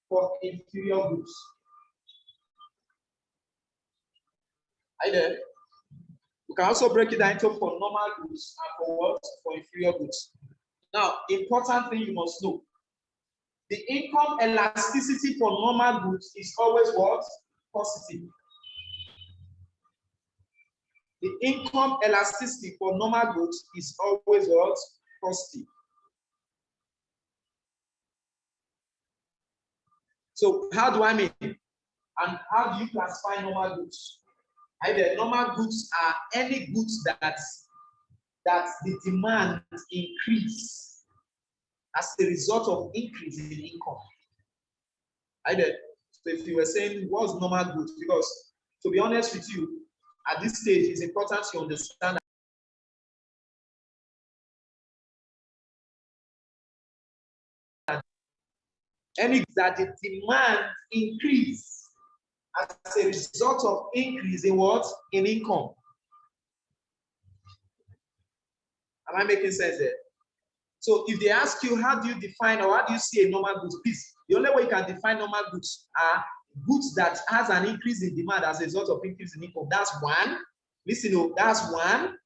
For inferior goods. Are you there? We can also break it down into for normal goods and for what? For inferior goods. Now, important thing you must know. The income elasticity for normal goods is always what? Positive. The income elasticity for normal goods is always what? Positive. So how do I mean? And how do you classify normal goods? Either normal goods are any goods that the demand increase as a result of increase in income. Either, so if you were saying what's normal goods, because to be honest with you, at this stage, it's important to understand that any that the demand increase as a result of increase in what? In income. Am I making sense there? So if they ask you, how do you define or how do you see a normal goods? Please, the only way you can define normal goods are goods that has an increase in demand as a result of increase in income. That's one. Listen, that's one.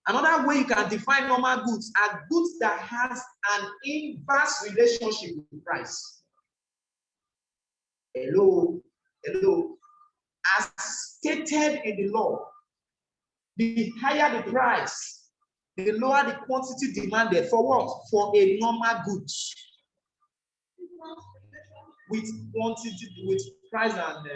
Another way you can define normal goods are goods that has an inverse relationship with price. Hello. As stated in the law, the higher the price, the lower the quantity demanded for what? For a normal goods. With quantity, with price and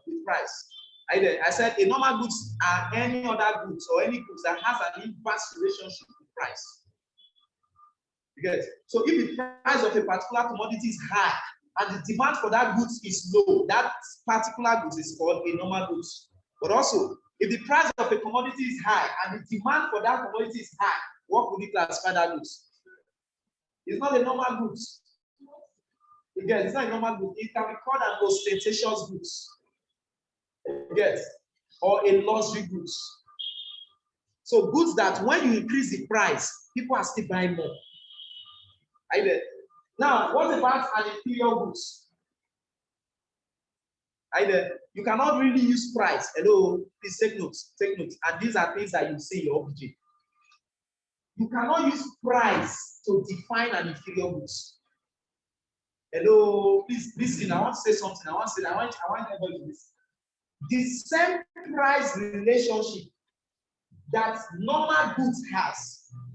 with price. I said a normal goods are any other goods or any goods that has an inverse relationship with price. You get it? So if the price of a particular commodity is high and the demand for that goods is low, that particular goods is called a normal goods. But also, if the price of a commodity is high and the demand for that commodity is high, what would you classify that goods? It's not a normal goods. Again, it's not a normal goods. It can be called an ostentatious goods. Yes, or a luxury goods. So goods that when you increase the price, people are still buying more. Either. Now, what about an inferior goods? Either you cannot really use price. Hello, please take notes. Take notes. And these are things that you say in your OBJ. You cannot use price to define an inferior goods. Hello, please listen. I want to say something. I want everybody to listen. The same price relationship that normal goods has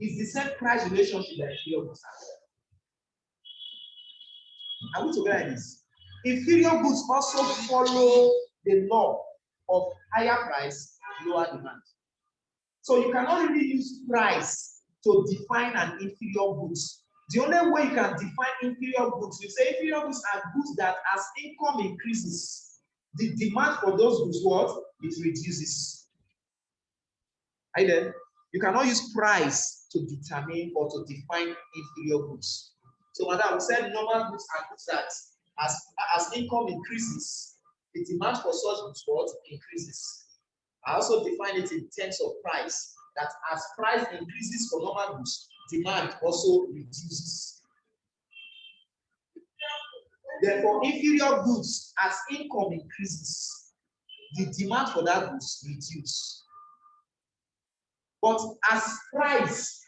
is the same price relationship that inferior goods has. Are we together in this? Inferior goods also follow the law of higher price, lower demand. So you cannot really use price to define an inferior goods. The only way you can define inferior goods, you say inferior goods are goods that as income increases, the demand for those goods, what? It reduces. Right then, you cannot use price to determine or to define inferior goods. So, madam, we said normal goods are goods that as income increases, the demand for such goods what? Increases. I also define it in terms of price, that as price increases for normal goods, demand also reduces. Therefore, inferior goods, as income increases, the demand for that goods reduces. But as price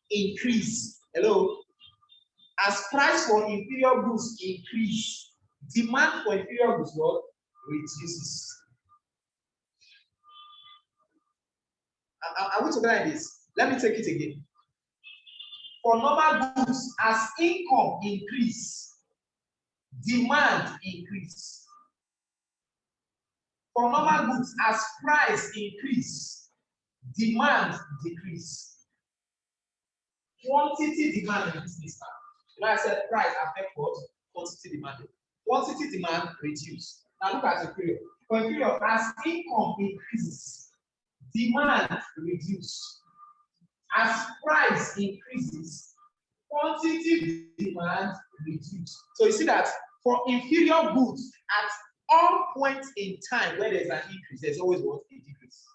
increase, as price for inferior goods increase, demand for inferior goods what? Reduces. Are we together in this? Let me take it again. For normal goods, as income increase, demand increase. For normal goods, as price increase, demand decrease. Quantity demand increase. When I said price affect what? Quantity demand. Quantity demand reduce. Now look at the period. For a period, as income increases, demand reduce. As price increases, quantity demand reduce. So you see that for inferior goods, at all points in time where there's an increase, there's always what? A decrease.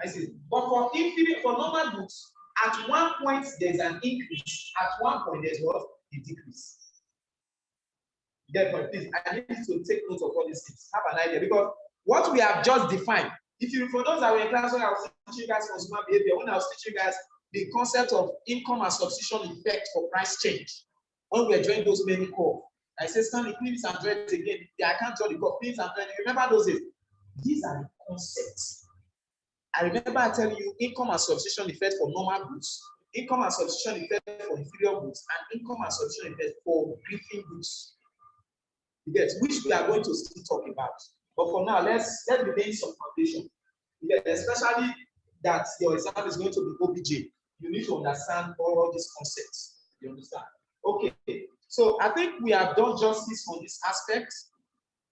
I see. But for normal goods, at one point there's an increase, at one point there's what? A decrease. Therefore, please, I need you to take note of all these things. Have an idea, because what we have just defined, for those that were in class when I was teaching you guys consumer behavior, when I was teaching you guys the concept of income and substitution effect for price change, when we were drawing those many curves, I said, Stanley, please and draw it again. Yeah, I can't draw the curve. Please and draw it. Remember those days? These are the concepts. I remember I telling you income and substitution effect for normal goods, income and substitution effect for inferior goods, and income and substitution effect for briefing goods. You get, which we are going to still talk about. But for now, let's begin some foundation. You get, especially that your exam is going to be OBJ. You need to understand all these concepts. You understand? Okay. So I think we have done justice on this aspect.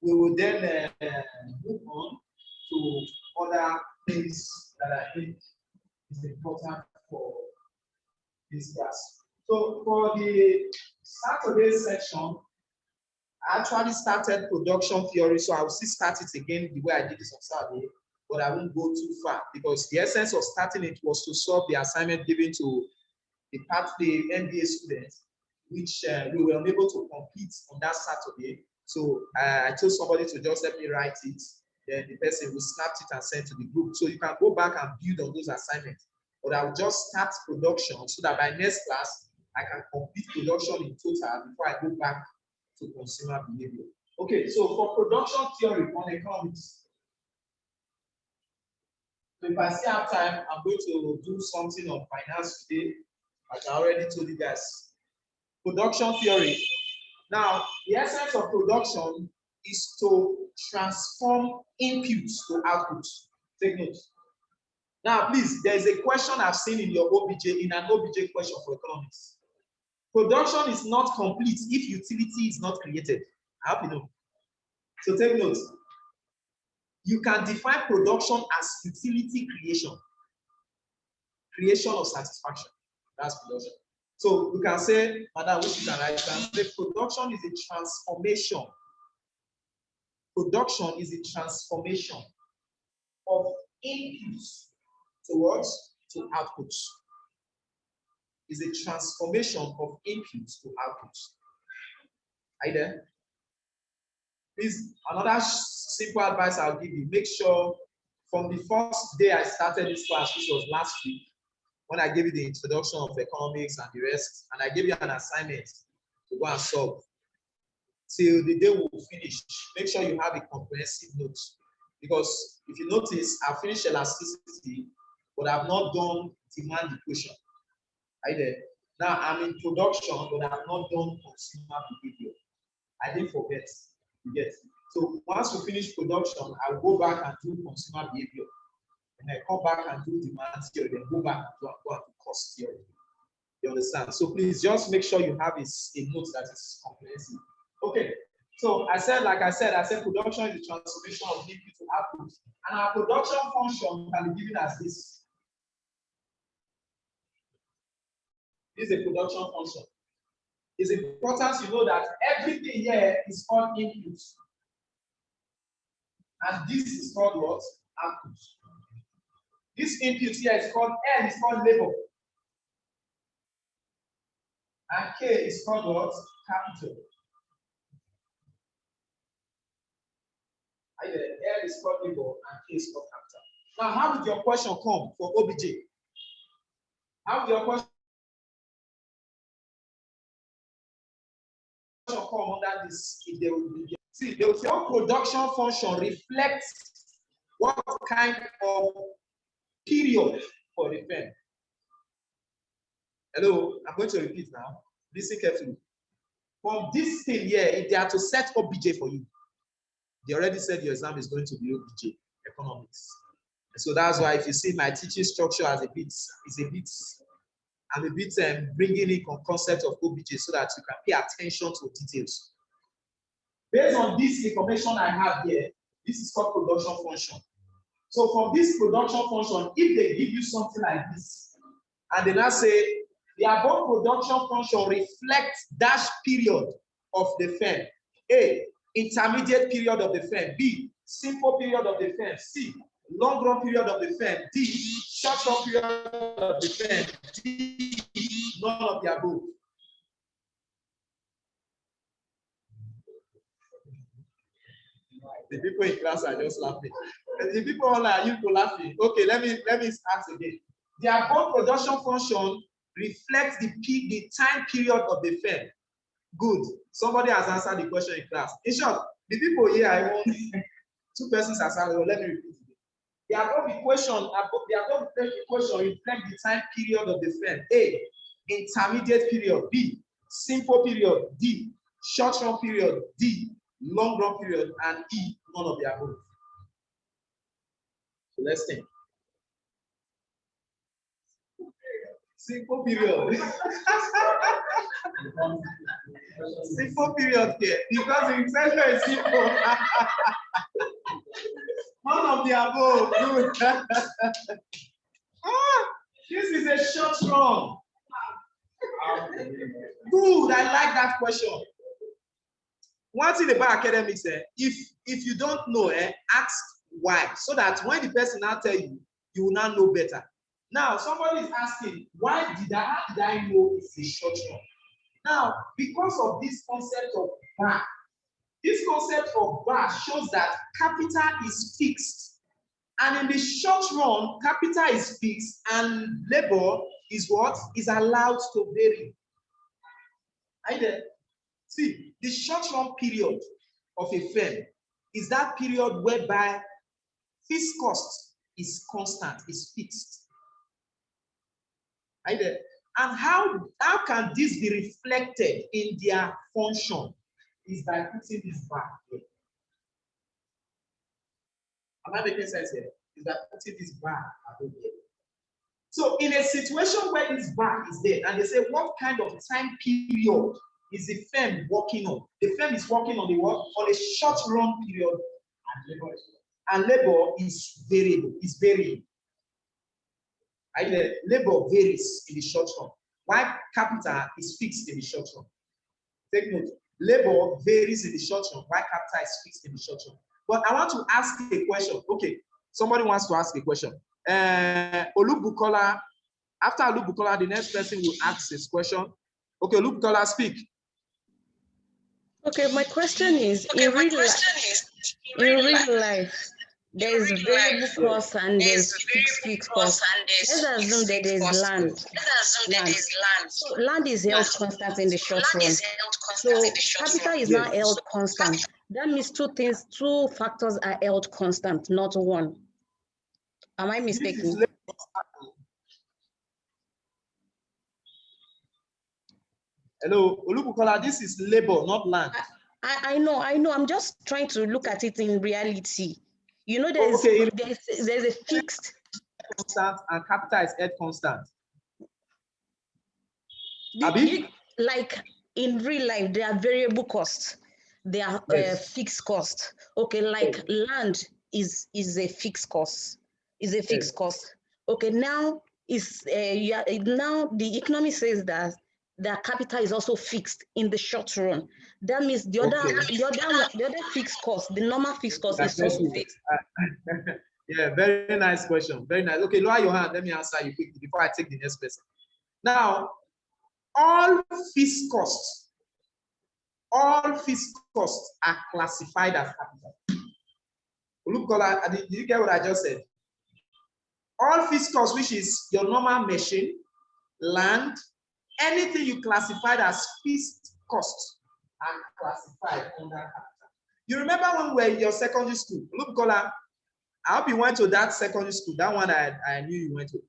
We will then move on to other things that I think is important for this class. So for the Saturday section, I actually started production theory, so I will still start it again the way I did this on Saturday, but I won't go too far because the essence of starting it was to solve the assignment given to the MBA students, which we were unable to complete on that Saturday. So I told somebody to just help me write it. Then the person will snap it and send to the group. So you can go back and build on those assignments. But I will just start production so that by next class, I can complete production in total before I go back to consumer behavior. Okay, so for production theory on economics, so if I still have time, I'm going to do something on finance today, like I already told you guys. Production theory. Now, the essence of production is to transform inputs to outputs. Take note. Now, please, there is a question I've seen in your OBJ, in an OBJ question for economics. Production is not complete if utility is not created. I hope you know. So take note. You can define production as utility creation. Creation of satisfaction. That's production. So you can say, madam, which you can write, you can say production is a transformation. Production is a transformation of inputs towards to outputs. Is a transformation of inputs to outputs. Are you there? Please, another simple advice I'll give you, make sure from the first day I started this class, which was last week, when I gave you the introduction of economics and the rest, and I gave you an assignment to go and solve, till the day we will finish, make sure you have a comprehensive note. Because if you notice, I finished elasticity, but I've not done demand equation. Right there. Now I'm in production, but I've not done consumer behavior. I didn't forget. You get. So once we finish production, I'll go back and do consumer behavior. and come back and do demand theory, then go back and go and do cost theory. You understand? So please just make sure you have a note that is comprehensive. Okay. So I said production is the transformation of liquid to output, and our production function can be given as this. This is a production function. It's important to know that everything here is called input, and this is called what? Output. This input here is called L, is called labor, and K is called what? Capital. L is called labor and K is called capital. Now, how would your question come for OBJ? How would your question come under this? If they will be, see, they will say what production function reflects what kind of period for the firm. Hello, I'm going to repeat now. Listen carefully. From this thing here, if they are to set OBJ for you, they already said your exam is going to be OBJ, economics. And so that's why if you see my teaching structure as I'm a bit bringing in concept of OBJ so that you can pay attention to details. Based on this information I have here, this is called production function. So from this production function, if they give you something like this, and then I say the above production function reflects dash period of the firm. A, intermediate period of the firm. B, simple period of the firm. C, long run period of the firm. D, short run period of the firm. D, none of the above. The people in class are just laughing. The people online, are you laughing? Okay, let me ask again. The above production function reflects the time period of the firm. Good. Somebody has answered the question in class. In short, the people here, I want two persons has answered. Let me repeat it. The above equation reflects the time period of the firm. A, intermediate period. B, simple period. D, short run period. D, long run period. And E, none of the above. So let's think. Simple period. Simple period here because the extension is simple. None of the above. Good. This is a short run. Good. I like that question. One thing about academics, if you don't know, ask why, so that when the person now tell you, you will now know better. Now, somebody is asking, how did I know it's a short run? Now, because of this concept of bar, this concept of bar shows that capital is fixed. And in the short run, capital is fixed and labor is what? Is allowed to vary. See, the short run period of a firm is that period whereby fixed cost is constant, is fixed. And how can this be reflected in their function? Is by putting this bar here. Am I making sense here? Is by putting this bar here. So in a situation where this bar is there, and they say, what kind of time period is the firm working on? The firm is working on the what? On a short run period, and labor is variable, is varying. Labor varies in the short run, while capital is fixed in the short run. Take note, labor varies in the short run, while capital is fixed in the short run. But I want to ask a question. Okay, somebody wants to ask a question. Olubukola, after Olubukola, the next person will ask this question. Okay, Olubukola, speak. Okay, my question is, in real life, there is variable cost and there's fixed cost. Let's assume that there is land. So land is held constant in the short run. So capital is now held constant. That means two factors are held constant, not one. Am I mistaken? Hello, Olubukola, this is labor, not land. I know. I'm just trying to look at it in reality. You know, there's a fixed constant and capital is held constant. Like in real life, there are variable costs. They are fixed costs. Okay, like land is a fixed cost. Is a fixed cost. Okay, now now the economy says that the capital is also fixed in the short run. That means the other fixed cost, the normal fixed cost is also fixed. Yeah, very nice question. Very nice. Okay, lower your hand. Let me answer you quickly before I take the next person. Now, all fixed costs are classified as capital. Look, did you get what I just said? All fixed costs, which is your normal machine, land, anything you classified as fixed costs are classified under capital. You remember when we were in your secondary school? Look, I hope you went to that secondary school, that one I knew you went to.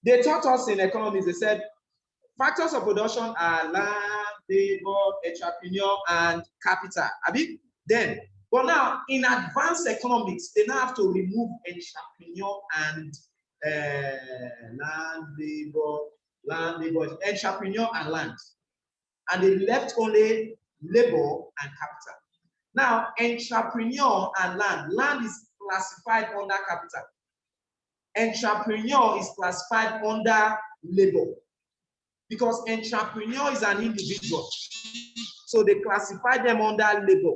They taught us in economics, they said, factors of production are land, labor, entrepreneur, and capital. But now in advanced economics, they now have to remove entrepreneur and land, labor, entrepreneur and land. And they left only labor and capital. Now, entrepreneur and land is classified under capital. Entrepreneur is classified under labor. Because entrepreneur is an individual. So they classify them under labor.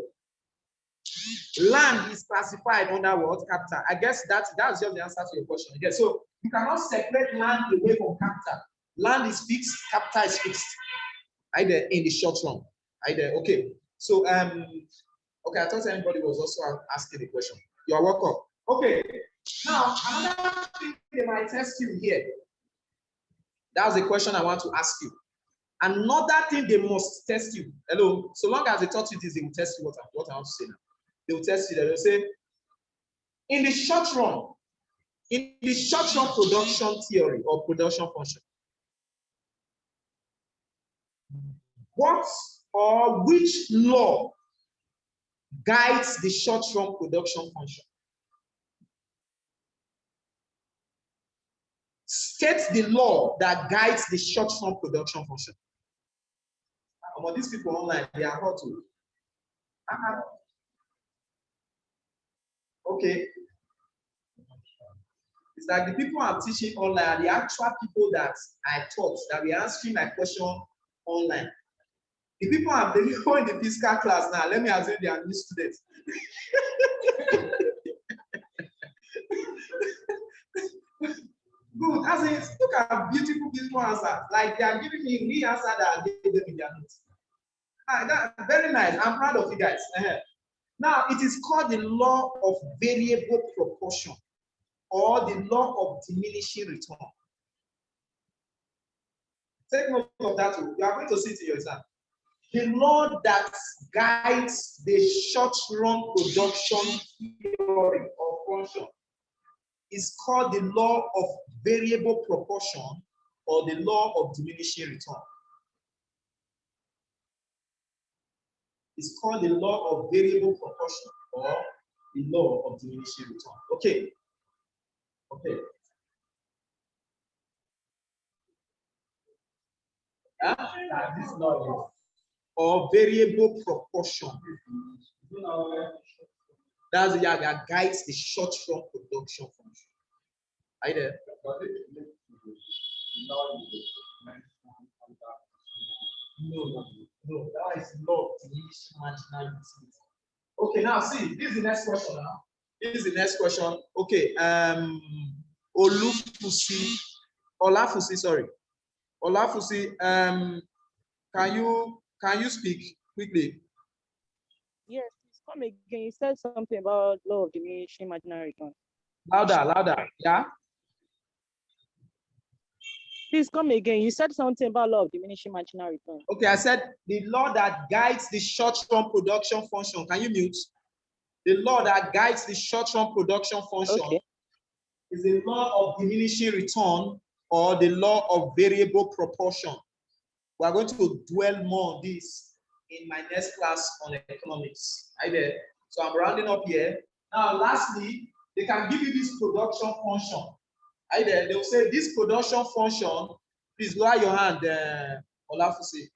Land is classified under what? Capital. I guess that's just the answer to your question. Okay, so you cannot separate land away from capital. Land is fixed, capital is fixed. Either in the short run. Okay. So okay, I thought anybody was also asking the question. You are welcome. Okay. Now, another thing they might test you here. That's the question I want to ask you. Another thing they must test you. Hello. So long as they taught you this, they will test you what I want to say now. They will test you. They will say, in the short run production theory or production function, what or which law guides the short run production function? State the law that guides the short run production function. These people online, they are hot to. Okay. It's like the people I'm teaching online are the actual people that I taught, that we are answering my question online. The people in the physical class now, let me assume they are new students. Good. As in, look at beautiful answers. Like they are giving me real answer that I gave them in their notes. Very nice. I'm proud of you guys. Now, it is called the law of variable proportion or the law of diminishing return. Take note of that. You are going to see it in your exam. The law that guides the short-run production theory or function is called the law of variable proportion or the law of diminishing return. It's called the law of variable proportion or the law of diminishing return. Okay. Okay. This law or variable proportion. That's the that guides the short-run production function. Are you there? No, that is law of diminishing marginal utility. Okay, now see, this is the next question now. This is the next question. Okay, Olafusi, can you speak quickly? Yes, please come again. You said something about law of diminishing marginal return. Louder, yeah? Please come again. You said something about law of diminishing marginal return. Okay, I said the law that guides the short-run production function. Can you mute? The law that guides the short-run production function is the law of diminishing return or the law of variable proportion. We are going to dwell more on this in my next class on economics. Right there. So I'm rounding up here. Now, lastly, they can give you this production function. They will say this production function, please lower your hand, Olafuse.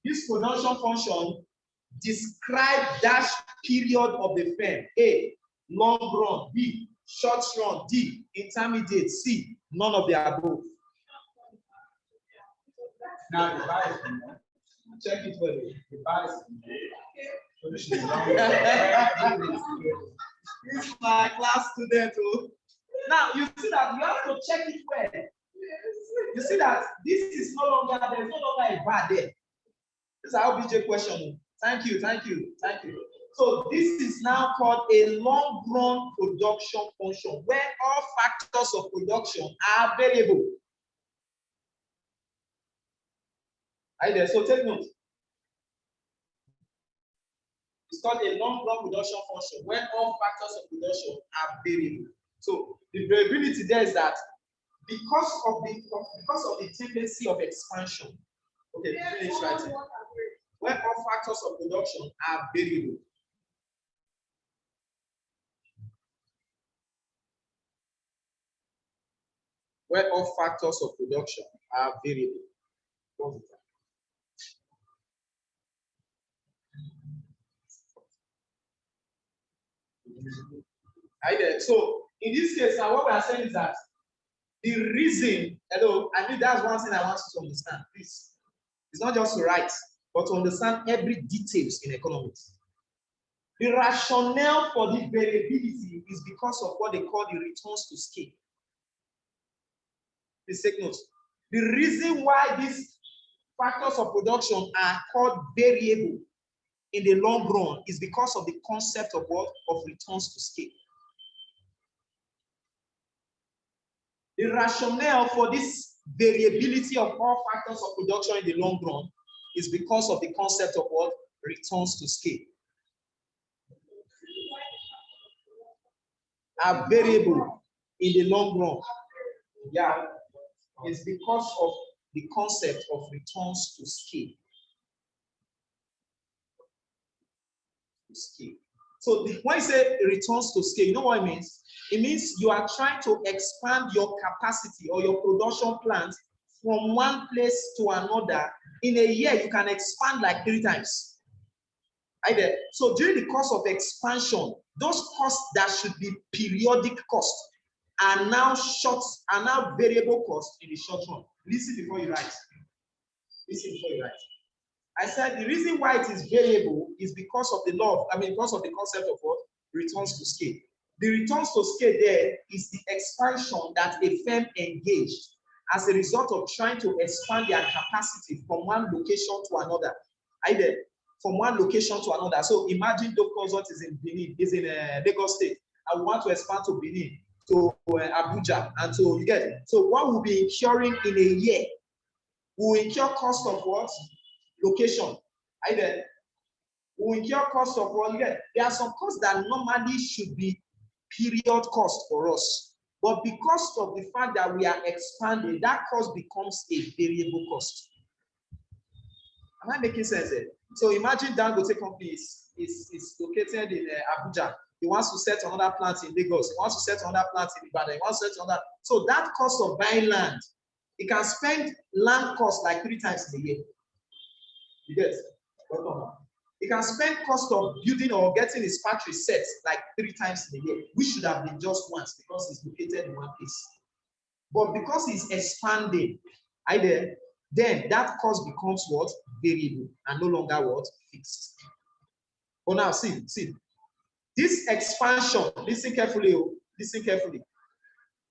This production function describe dash period of the firm. A, long run. B, short run. D, intermediate. C, none of the above. Now the bias, Check it for me. the bias. This is my class student. Now you see that you have to check it well. You see that this is no longer, there's no longer a bar there. This is our BJ question. Thank you. So this is now called a long-run production function where all factors of production are variable. Are you there? So take note. It's called a long-run production function where all factors of production are variable. So the variability there is that because of the tendency of expansion. Okay, finish writing. Where all factors of production are variable. Where all factors of production are variable. So in this case, now what we are saying is that the reason, I think that's one thing I want you to understand, please. It's not just to write, but to understand every details in economics. The rationale for this variability is because of what they call the returns to scale. Please take note. The reason why these factors of production are called variable in the long run is because of the concept of what? Of returns to scale. The rationale for this variability of all factors of production in the long run is because of the concept of what? Returns to scale. Are variable in the long run. Yeah, it's because of the concept of returns to scale. So when you say returns to scale, you know what it means? It means you are trying to expand your capacity or your production plant from one place to another. In a year, you can expand like 3 times. Right? So during the course of expansion, those costs that should be periodic costs are now variable costs in the short run. Listen before you write. I said the reason why it is variable is because of because of the concept of what? Returns to scale. The returns to scale there is the expansion that a firm engaged as a result of trying to expand their capacity from one location to another. Either from one location to another. So imagine Dope Consult is in Benin, is in Lagos State. I want to expand to Benin, to Abuja, and so you get it. So what will be incurring in a year? We will incur cost of what? Location. Either we incur cost of what? There are some costs that normally should be period cost for us, but because of the fact that we are expanding, that cost becomes a variable cost. Am I making sense there? So imagine Dangote company is located in Abuja. He wants to set another plant in Lagos. He wants to set another plant in Ibadan. He wants to set another. So that cost of buying land, he can spend land cost like 3 times in a year. You get? He can spend cost of building or getting his factory set like 3 times in a year, which should have been just once because he's located in one place. But because he's expanding, then that cost becomes what? Variable and no longer what? Fixed. But now see. This expansion, listen carefully.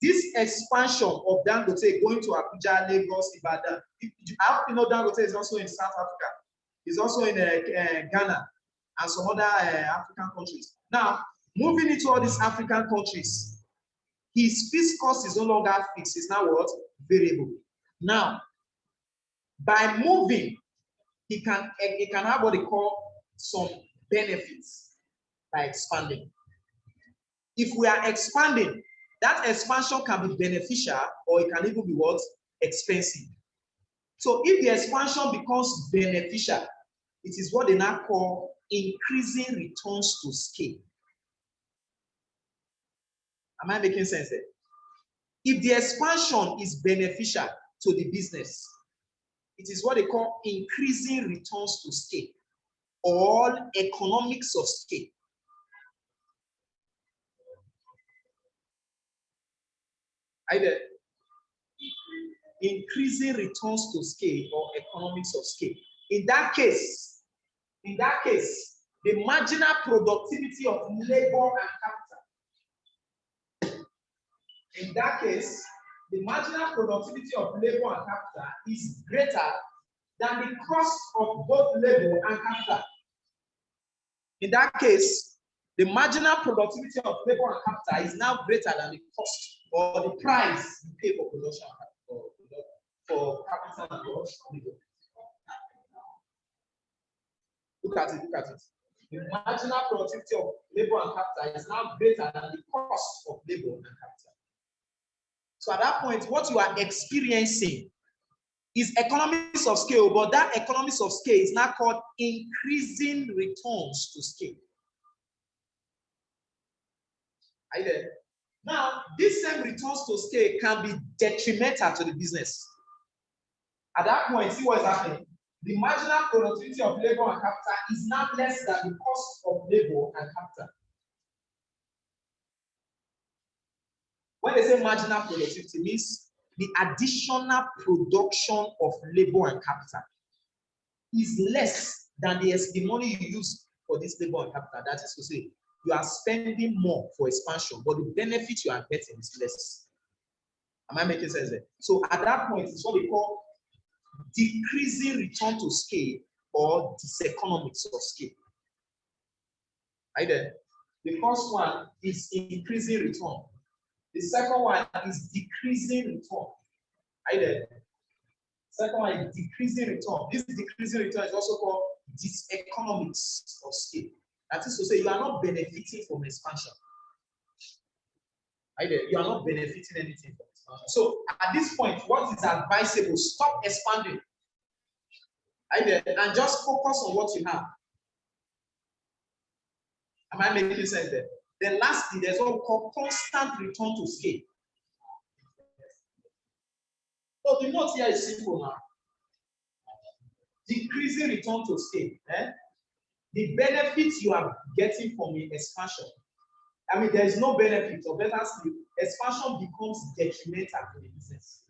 This expansion of Dangote going to Abuja, Lagos, Ibadan. I hope you know Dangote is also in South Africa. He's also in Ghana and some other African countries. Now, moving into all these African countries, his fixed cost is no longer fixed. It's now what? Variable. Now, by moving, he can have what they call some benefits by expanding. If we are expanding, that expansion can be beneficial or it can even be what? Expensive. So if the expansion becomes beneficial, it is what they now call increasing returns to scale. Am I making sense there? if the expansion is beneficial to the business, it is what they call increasing returns to scale or economics of scale. Either increasing returns to scale or economics of scale. In that case, the marginal productivity of labor and capital. In that case, the marginal productivity of labor and capital is greater than the cost of both labor and capital. In that case, the marginal productivity of labor and capital is now greater than the cost or the price you pay for production for capital and labor. Look at it. The marginal productivity of labor and capital is now greater than the cost of labor and capital. So at that point, what you are experiencing is economies of scale, but that economies of scale is now called increasing returns to scale. Are you there? Now, this same returns to scale can be detrimental to the business. At that point, see what is happening? The marginal productivity of labor and capital is now less than the cost of labor and capital. When they say marginal productivity, means the additional production of labor and capital is less than the money you use for this labor and capital. That is to say, you are spending more for expansion, but the benefit you are getting is less. Am I making sense there? So at that point, it's what we call decreasing return to scale or diseconomics of scale. Right there. The first one is increasing return. The second one is decreasing return. Right there. Second one is decreasing return. This decreasing return is also called diseconomics of scale. That is to say, you are not benefiting from expansion. Right there. You are not benefiting anything from expansion. So at this point, what is advisable? Stop expanding. Right there. And just focus on what you have. Am I making sense there? Then lastly, there's what we call constant return to scale. So the note here is simple now. Decreasing return to scale. The benefits you are getting from the expansion. I mean, there is no benefit, or better still, expansion becomes detrimental to the business.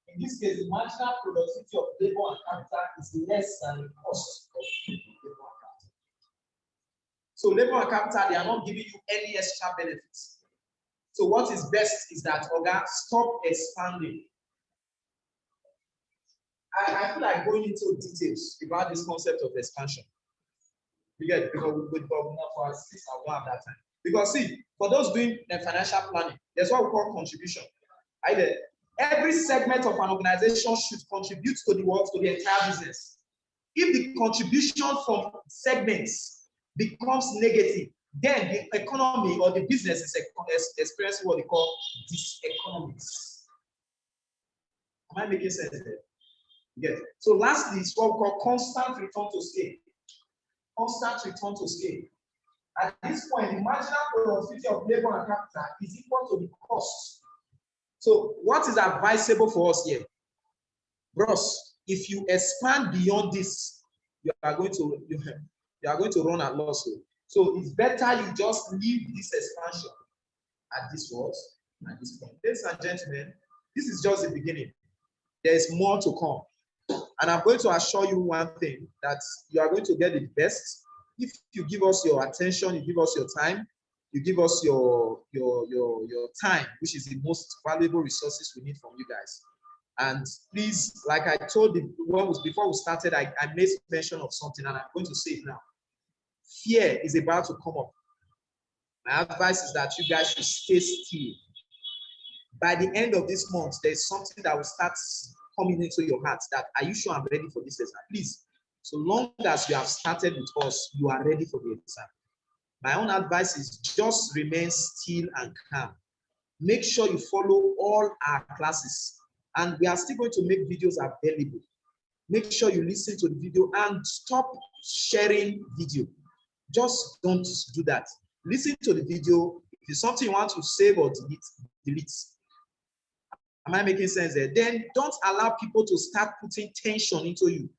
In this case, the marginal productivity of labor and capital is less than the cost of labor and capital. So labor and capital, they are not giving you any extra benefits. So what is best is that, Oga, stop expanding. I feel like going into details about this concept of expansion. You get it? Because we for our six, I won't have that time. Because see, for those doing financial planning, there's what we call contribution. Either every segment of an organization should contribute to the work, to the entire business. If the contribution from segments becomes negative, then the economy or the business is experiencing what they call diseconomics. Am I making sense there? Yes. So lastly, it's what we call constant return to scale. Constant return to scale. At this point, the marginal productivity of labor and capital is equal to the cost. So what is advisable for us here? Bros, if you expand beyond this, you are going to run at loss. So it's better you just leave this expansion at this point. Ladies and gentlemen, this is just the beginning. There is more to come. And I'm going to assure you one thing, that you are going to get the best if you give us your attention, you give us your time, you give us your time, which is the most valuable resources we need from you guys. And please, like I told you before we started, I made mention of something, and I'm going to say it now. Fear is about to come up. My advice is that you guys should stay still. By the end of this month, there's something that will start coming into your heart, that are you sure I'm ready for this exam? Please, so long as you have started with us, you are ready for the exam. My own advice is just remain still and calm. Make sure you follow all our classes, and we are still going to make videos available. Make sure you listen to the video and stop sharing video. Just don't do that. Listen to the video. If it's something you want to save or delete. Am I making sense there? Then don't allow people to start putting tension into you.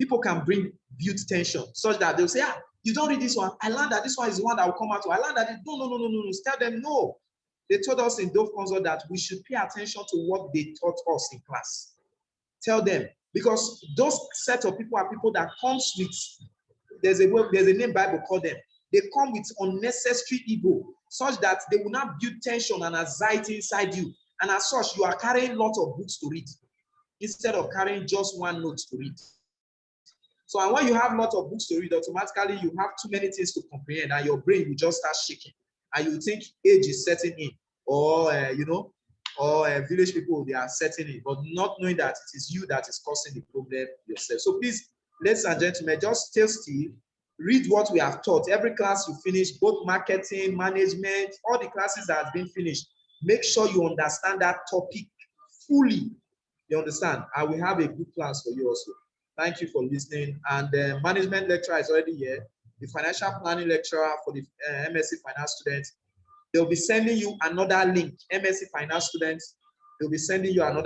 People can build tension such that they'll say, you don't read this one. I learned that this one is the one that will come out. I learned that no. Tell them no. They told us in Dove Consult that we should pay attention to what they taught us in class. Tell them, because those set of people are people that comes with, there's a name Bible called them. They come with unnecessary ego, such that they will not build tension and anxiety inside you. And as such, you are carrying lots of books to read instead of carrying just one note to read. So, and when you have lots of books to read, automatically you have too many things to comprehend, and your brain will just start shaking, and you think age is setting in, or village people, they are setting in, but not knowing that it is you that is causing the problem yourself. So please, ladies and gentlemen, just stay still, read what we have taught. Every class you finish, both marketing, management, all the classes that have been finished, make sure you understand that topic fully. You understand? And we have a good plans for you also. Thank you for listening. And the management lecturer is already here. The financial planning lecturer for the MSc Finance students, they'll be sending you another link. MSc Finance students, they'll be sending you another